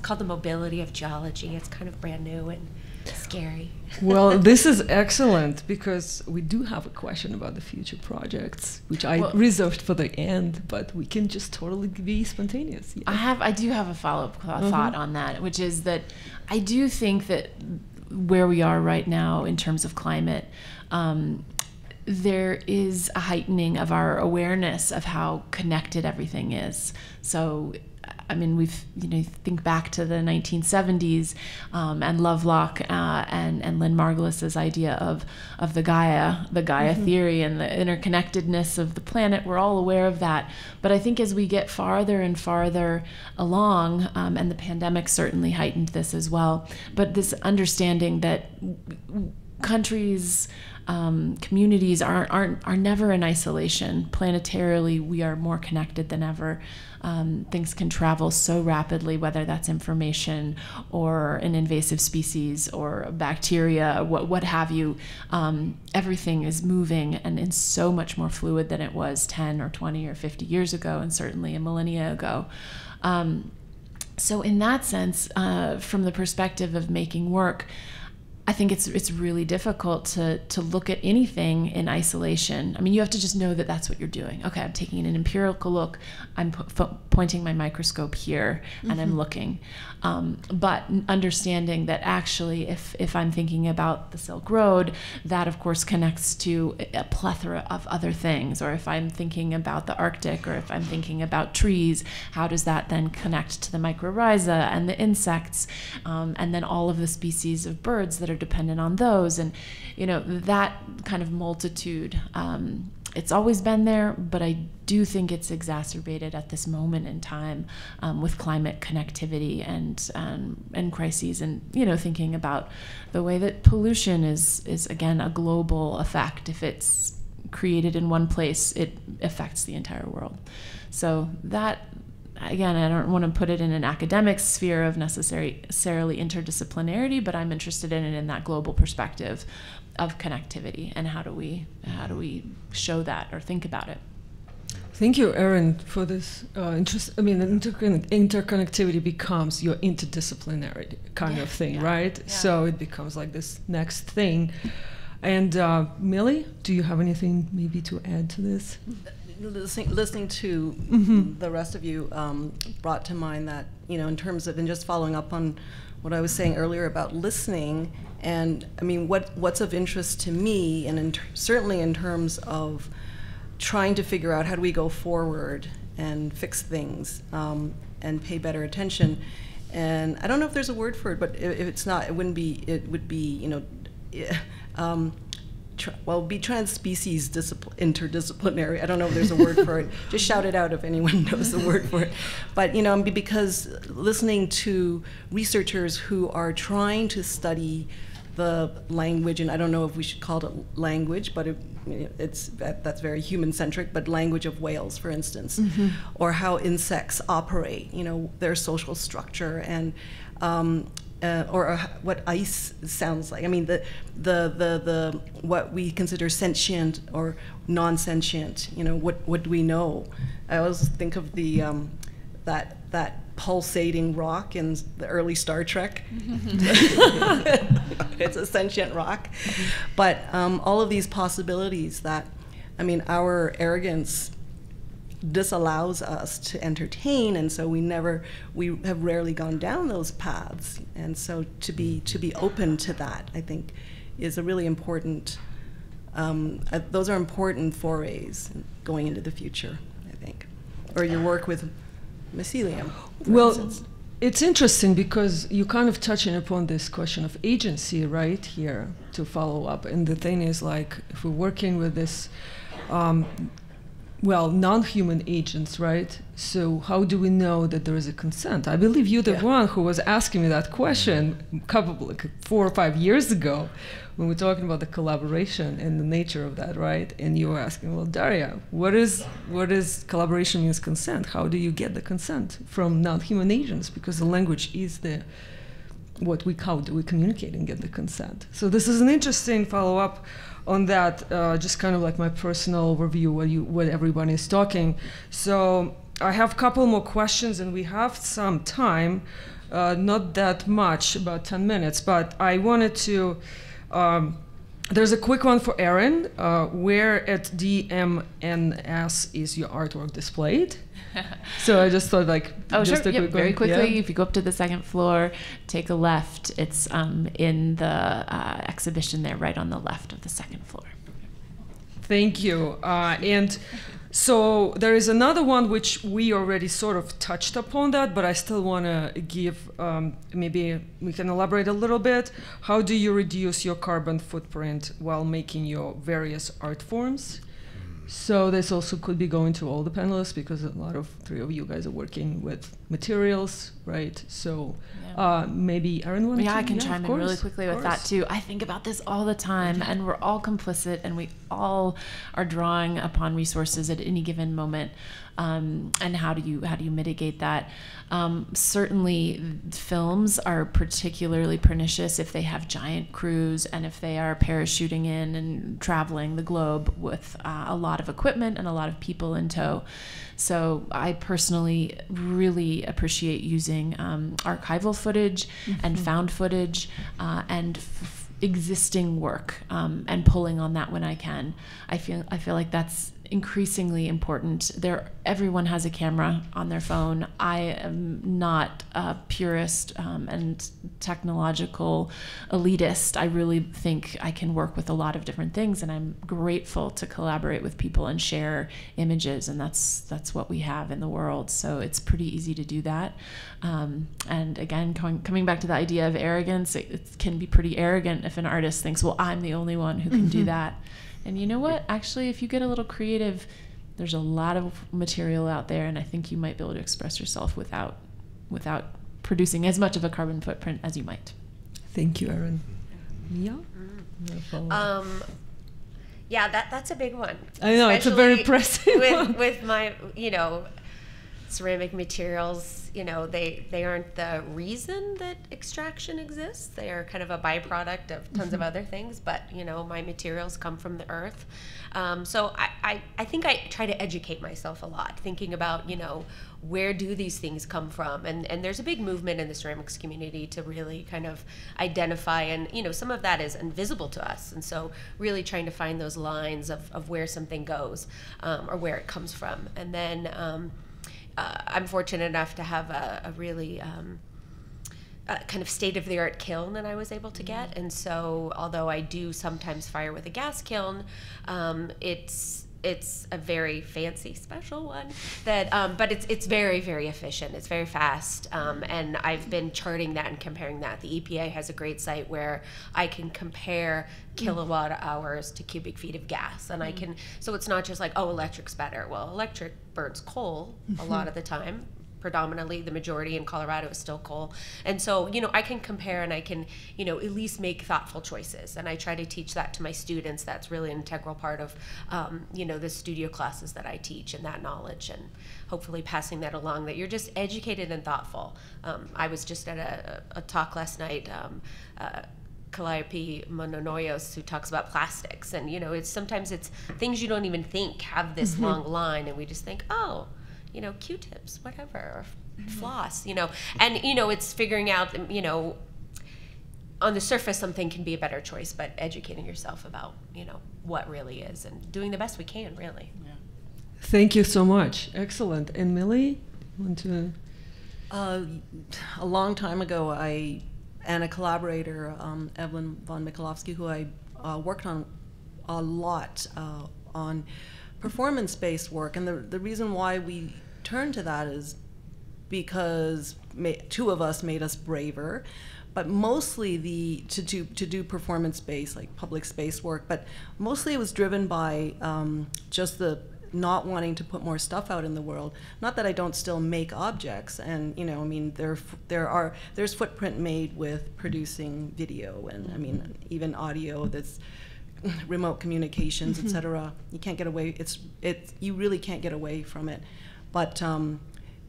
Speaker 6: called the mobility of geology. It's kind of brand new and scary.
Speaker 3: Well, this is excellent, because we do have a question about the future projects, which I reserved for the end, but we can just totally be spontaneous. Yeah.
Speaker 5: I do have a follow-up thought on that, which is that I do think that where we are right now in terms of climate, there is a heightening of our awareness of how connected everything is. So, I mean, we've, you know, think back to the 1970s and Lovelock and Lynn Margulis's idea of the Gaia theory and the interconnectedness of the planet. We're all aware of that. But I think as we get farther and farther along, and the pandemic certainly heightened this as well, but this understanding that countries, communities are never in isolation. Planetarily, we are more connected than ever. Things can travel so rapidly, whether that's information or an invasive species or a bacteria, what have you. Everything is moving and is so much more fluid than it was 10 or 20 or 50 years ago, and certainly a millennia ago. So in that sense, from the perspective of making work, I think it's really difficult to look at anything in isolation. I mean, you have to just know that that's what you're doing. Okay, I'm taking an empirical look. I'm pointing my microscope here, and I'm looking. But understanding that actually, if I'm thinking about the Silk Road, that of course connects to a plethora of other things. Or if I'm thinking about the Arctic, or if I'm thinking about trees, how does that then connect to the mycorrhiza and the insects, and then all of the species of birds that are dependent on those? And you know, that kind of multitude, it's always been there, but I do think it's exacerbated at this moment in time with climate connectivity and crises, and you know, thinking about the way that pollution is again a global effect. If it's created in one place, it affects the entire world. So that, again, I don't want to put it in an academic sphere of necessarily interdisciplinarity, but I'm interested in it in that global perspective of connectivity, and how do we show that or think about it.
Speaker 3: Thank you, Erin, for this interest. I mean, interconnectivity becomes your interdisciplinary kind of thing, right? Yeah. So it becomes like this next thing. And Millie, do you have anything maybe to add to this?
Speaker 7: Listening to the rest of you brought to mind that, you know, in terms of, and just following up on what I was saying earlier about listening, and I mean, what's of interest to me, and certainly in terms of trying to figure out how do we go forward and fix things and pay better attention. And I don't know if there's a word for it, but if it's not, it would be, you know, well, be trans-species interdisciplinary. I don't know if there's a word for it. Just shout it out if anyone knows the word for it. But you know, because listening to researchers who are trying to study the language, and I don't know if we should call it language, but that's very human-centric, but language of whales, for instance, or how insects operate, you know, their social structure, and or what ice sounds like. I mean, the what we consider sentient or non-sentient. You know, what do we know? I always think of the that that pulsating rock in the early Star Trek. It's a sentient rock. But all of these possibilities that, I mean, our arrogance disallows us to entertain, and so we have rarely gone down those paths. And so to be open to that, I think, is a really important, those are important forays going into the future, I think. Or your work with mycelium, for instance.
Speaker 3: It's interesting because you're kind of touching upon this question of agency right here to follow up. And the thing is, like, if we're working with this, non-human agents, right? So how do we know that there is a consent? I believe you're the one who was asking me that question like 4 or 5 years ago when we're talking about the collaboration and the nature of that, right? And you were asking, well, Darya, what is collaboration means consent? How do you get the consent from non-human agents? Because the language is how do we communicate and get the consent? So this is an interesting follow-up on that, just kind of like my personal overview, what everyone is talking. So I have a couple more questions, and we have some time, not that much, about 10 minutes, but I wanted to, there's a quick one for Erin. Where at DMNS is your artwork displayed? So I just thought, like, just
Speaker 5: sure.
Speaker 3: a quick
Speaker 5: very
Speaker 3: one.
Speaker 5: quickly.
Speaker 3: Yeah.
Speaker 5: If you go up to the second floor, take a left. It's in the exhibition there, right on the left of the second floor.
Speaker 3: Thank you. And so there is another one which we already sort of touched upon that, but I still want to give, maybe we can elaborate a little bit. How do you reduce your carbon footprint while making your various art forms? So this also could be going to all the panelists, because a lot of 3 of you guys are working with materials, right? So maybe Erin wanted to?
Speaker 5: Yeah, I can chime in really quickly with that too. I think about this all the time, and we're all complicit, and we all are drawing upon resources at any given moment. And how do you mitigate that? Certainly, films are particularly pernicious if they have giant crews and if they are parachuting in and traveling the globe with a lot of equipment and a lot of people in tow. So I personally really appreciate using archival footage and found footage and existing work and pulling on that when I can. I feel like that's increasingly important. Everyone has a camera on their phone. I am not a purist and technological elitist. I really think I can work with a lot of different things, and I'm grateful to collaborate with people and share images, and that's what we have in the world. So it's pretty easy to do that. And again, coming back to the idea of arrogance, it can be pretty arrogant if an artist thinks, well, I'm the only one who can do that. And you know what? Actually, if you get a little creative, there's a lot of material out there, and I think you might be able to express yourself without producing as much of a carbon footprint as you might.
Speaker 3: Thank you, Erin. Mia?
Speaker 6: Yeah, that's a big one.
Speaker 3: I know, it's a very pressing one.
Speaker 6: With my, ceramic materials, they aren't the reason that extraction exists. They are kind of a byproduct of tons of other things, but my materials come from the earth. So I think I try to educate myself a lot, thinking about, where do these things come from? And there's a big movement in the ceramics community to really kind of identify, and some of that is invisible to us. And so really trying to find those lines of where something goes or where it comes from. And then I'm fortunate enough to have a really kind of state-of-the-art kiln that I was able to get. And so although I do sometimes fire with a gas kiln, it's a very fancy special one that but it's very, very efficient. It's very fast, and I've been charting that and comparing that. The EPA has a great site where I can compare kilowatt hours to cubic feet of gas, and I can, so it's not just like, oh, electric's better. Well, electric burns coal a lot of the time. Predominantly, the majority in Colorado is still coal. And so, I can compare, and I can, at least make thoughtful choices. And I try to teach that to my students. That's really an integral part of, the studio classes that I teach, and that knowledge, and hopefully passing that along, that you're just educated and thoughtful. I was just at a talk last night, Calliope Mononoyos, who talks about plastics. And, sometimes it's things you don't even think have this long line, and we just think, oh, Q-tips, whatever, or floss, you know. And, you know, it's figuring out, you know, on the surface something can be a better choice, but educating yourself about, you know, what really is and doing the best we can, really.
Speaker 3: Yeah. Thank you so much. Excellent. And Millie, want to?
Speaker 7: A long time ago, and a collaborator, Evelyn von Michalowski, who I worked on a lot on performance-based work. And the reason why we turned to that is because two of us made us braver, but mostly to do performance-based, like public space work, but mostly it was driven by just the not wanting to put more stuff out in the world. Not that I don't still make objects, and, you know, I mean, there's footprint made with producing video, and I mean, even audio, that's remote communications, etc. You can't get away. You really can't get away from it. But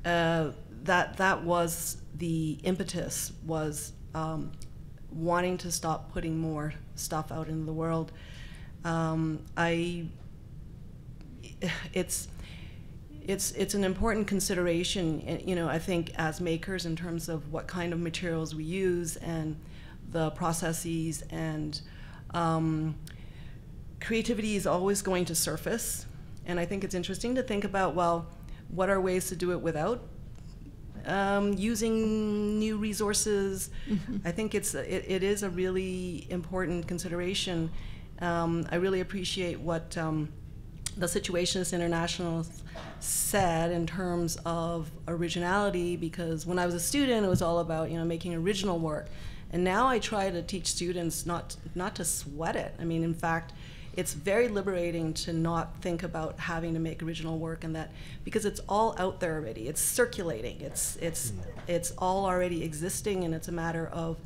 Speaker 7: that was the impetus, was wanting to stop putting more stuff out in the world. It's an important consideration, you know, I think, as makers, in terms of what kind of materials we use and the processes, and creativity is always going to surface. And I think it's interesting to think about, well, what are ways to do it without using new resources? I think it is a really important consideration. I really appreciate what the Situationists International said in terms of originality, because when I was a student, it was all about, you know, making original work. And now I try to teach students not to sweat it. I mean, in fact, it's very liberating to not think about having to make original work, and that, because it's all out there already. It's circulating. It's all already existing, and it's a matter of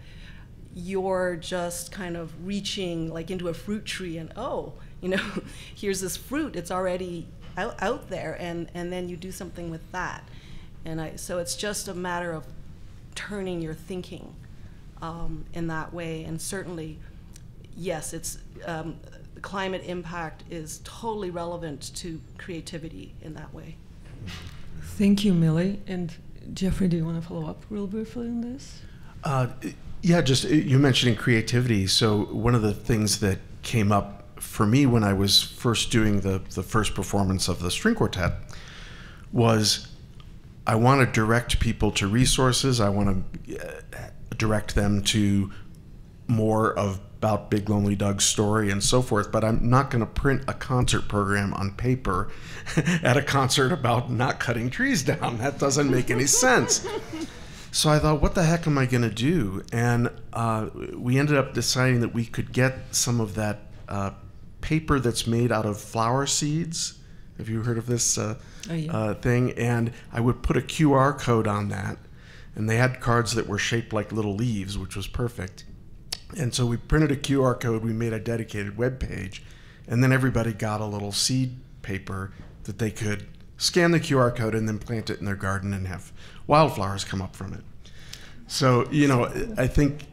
Speaker 7: you're just kind of reaching like into a fruit tree, and oh, you know, here's this fruit. It's already out there, and then you do something with that. And so it's just a matter of turning your thinking in that way. And certainly, yes, it's climate impact is totally relevant to creativity in that way.
Speaker 3: Thank you, Millie. And Jeffrey, do you want to follow up real briefly on this?
Speaker 4: Yeah, just you mentioning creativity. So one of the things that came up for me when I was first doing the first performance of the string quartet was, I want to direct people to resources. I want to direct them to more about Big Lonely Doug's story and so forth, but I'm not going to print a concert program on paper at a concert about not cutting trees down. That doesn't make any sense. So I thought, what the heck am I going to do? And we ended up deciding that we could get some of that paper that's made out of flower seeds. Have you heard of this thing? And I would put a QR code on that, and they had cards that were shaped like little leaves, which was perfect. And so we printed a QR code, we made a dedicated web page, and then everybody got a little seed paper that they could scan the QR code and then plant it in their garden and have wildflowers come up from it. So, you know, I think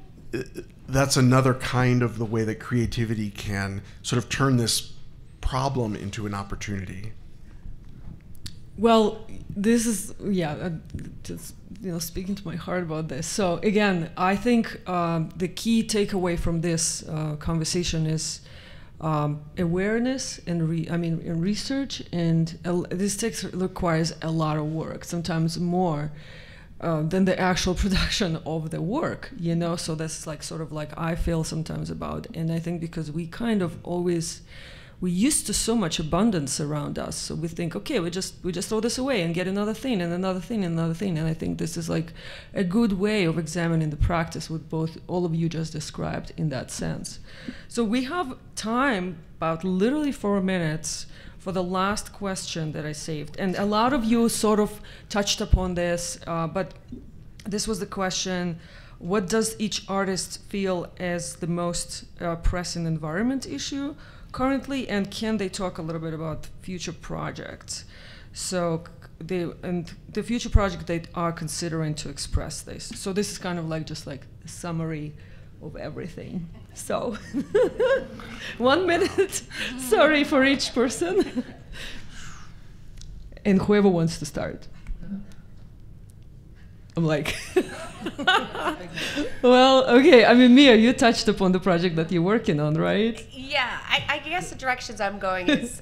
Speaker 4: that's another kind of the way that creativity can sort of turn this problem into an opportunity.
Speaker 3: Well, this is, yeah, just, you know, speaking to my heart about this. So again, I think the key takeaway from this conversation is awareness and research, and this requires a lot of work, sometimes more than the actual production of the work, you know. So that's like sort of like I feel sometimes about, and I think because we kind of always, we used to so much abundance around us, so we think, okay, we just throw this away and get another thing and another thing and another thing. And I think this is like a good way of examining the practice, with all of you just described in that sense. So we have time, about literally 4 minutes, for the last question that I saved. And a lot of you sort of touched upon this, but this was the question: what does each artist feel as the most pressing environment issue currently, and can they talk a little bit about future projects? So the future project they are considering to express this. So this is kind of like just like a summary of everything. So 1 minute, sorry, for each person. And whoever wants to start. I'm like, well, okay. I mean, Mia, you touched upon the project that you're working on, right?
Speaker 6: Yeah, I guess the directions I'm going is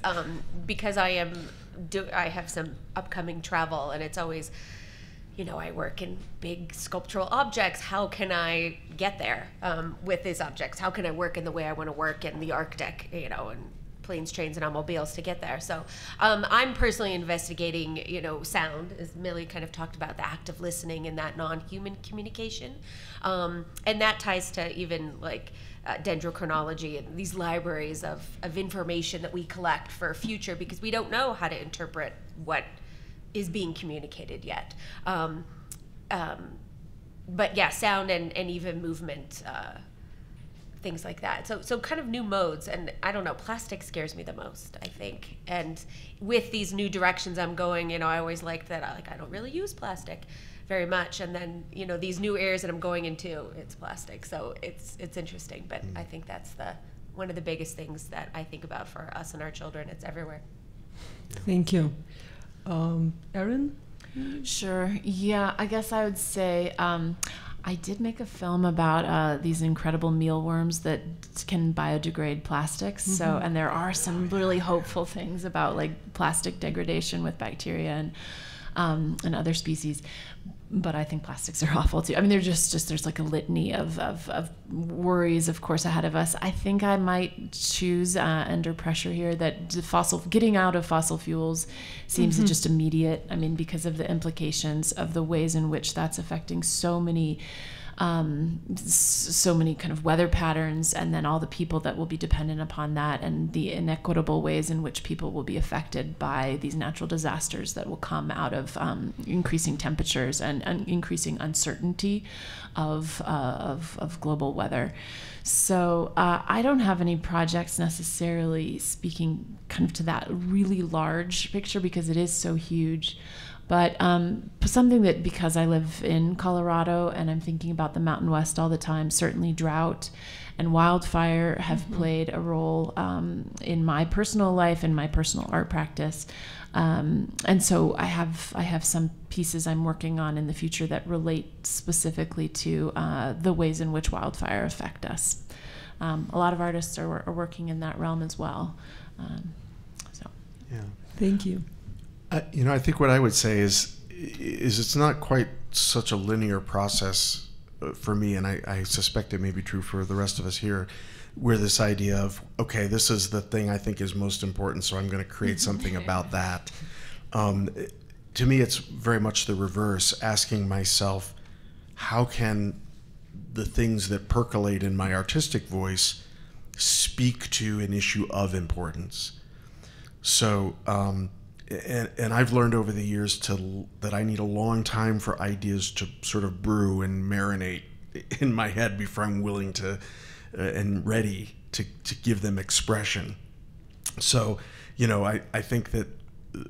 Speaker 6: because I have some upcoming travel, and it's always, I work in big sculptural objects. How can I get there with these objects? How can I work in the way I want to work in the Arctic, and planes, trains, and automobiles to get there? So I'm personally investigating, sound, as Millie kind of talked about, the act of listening and that non-human communication. And that ties to even like dendrochronology and these libraries of information that we collect for future, because we don't know how to interpret what is being communicated yet. But yeah, sound and even movement, things like that. So kind of new modes, and I don't know, plastic scares me the most, I think. And with these new directions I'm going, I always liked that I don't really use plastic very much, and then these new areas that I'm going into, it's plastic. So it's interesting, but I think that's one of the biggest things that I think about for us and our children. It's everywhere.
Speaker 3: Thank you. Erin?
Speaker 5: Sure. Yeah, I guess I would say I did make a film about these incredible mealworms that can biodegrade plastics. Mm-hmm. So, and there are some really hopeful things about like plastic degradation with bacteria and other species. But I think plastics are awful too. I mean, there's like a litany of worries, of course, ahead of us. I think I might choose under pressure here that getting out of fossil fuels seems just immediate. I mean, because of the implications of the ways in which that's affecting so many kind of weather patterns, and then all the people that will be dependent upon that, and the inequitable ways in which people will be affected by these natural disasters that will come out of increasing temperatures and increasing uncertainty of global weather. So I don't have any projects necessarily speaking kind of to that really large picture, because it is so huge. But something that, because I live in Colorado and I'm thinking about the Mountain West all the time, certainly drought and wildfire have played a role in my personal life and my personal art practice. And so I have some pieces I'm working on in the future that relate specifically to the ways in which wildfire affect us. A lot of artists are working in that realm as well.
Speaker 4: Yeah.
Speaker 3: Thank you.
Speaker 4: I think what I would say is it's not quite such a linear process for me, and I suspect it may be true for the rest of us here, where this idea of, okay, this is the thing I think is most important, so I'm going to create something about that. To me, it's very much the reverse, asking myself, how can the things that percolate in my artistic voice speak to an issue of importance? So, and I've learned over the years that I need a long time for ideas to sort of brew and marinate in my head before I'm willing to and ready to give them expression. So, I think that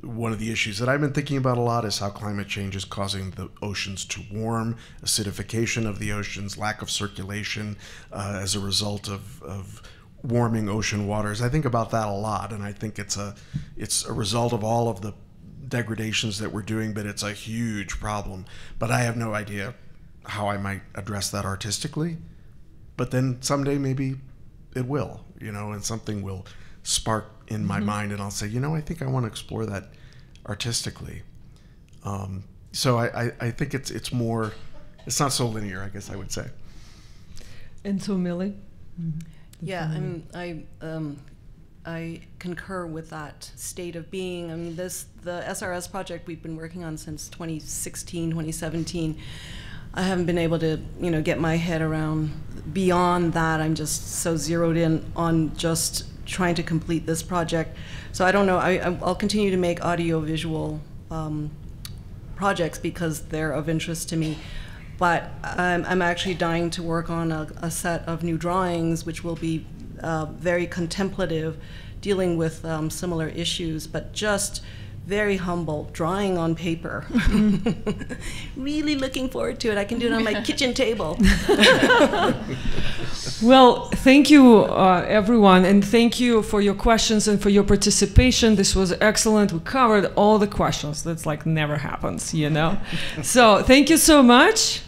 Speaker 4: one of the issues that I've been thinking about a lot is how climate change is causing the oceans to warm, acidification of the oceans, lack of circulation as a result of warming ocean waters. I think about that a lot, and I think it's a result of all of the degradations that we're doing, but it's a huge problem. But I have no idea how I might address that artistically. But then someday maybe it will, and something will spark in my mind, and I'll say, I think I want to explore that artistically. So I think it's not so linear, I guess I would say.
Speaker 3: And so, Millie?
Speaker 7: Yeah, I concur with that state of being. I mean, the SRS project we've been working on since 2016, 2017. I haven't been able to, get my head around beyond that. I'm just so zeroed in on just trying to complete this project. So I don't know. I'll continue to make audio-visual projects because they're of interest to me. But I'm actually dying to work on a set of new drawings, which will be very contemplative, dealing with similar issues, but just very humble, drawing on paper. Really looking forward to it. I can do it on my kitchen table.
Speaker 3: Well, thank you, everyone, and thank you for your questions and for your participation. This was excellent. We covered all the questions. That's like never happens, you know? So thank you so much.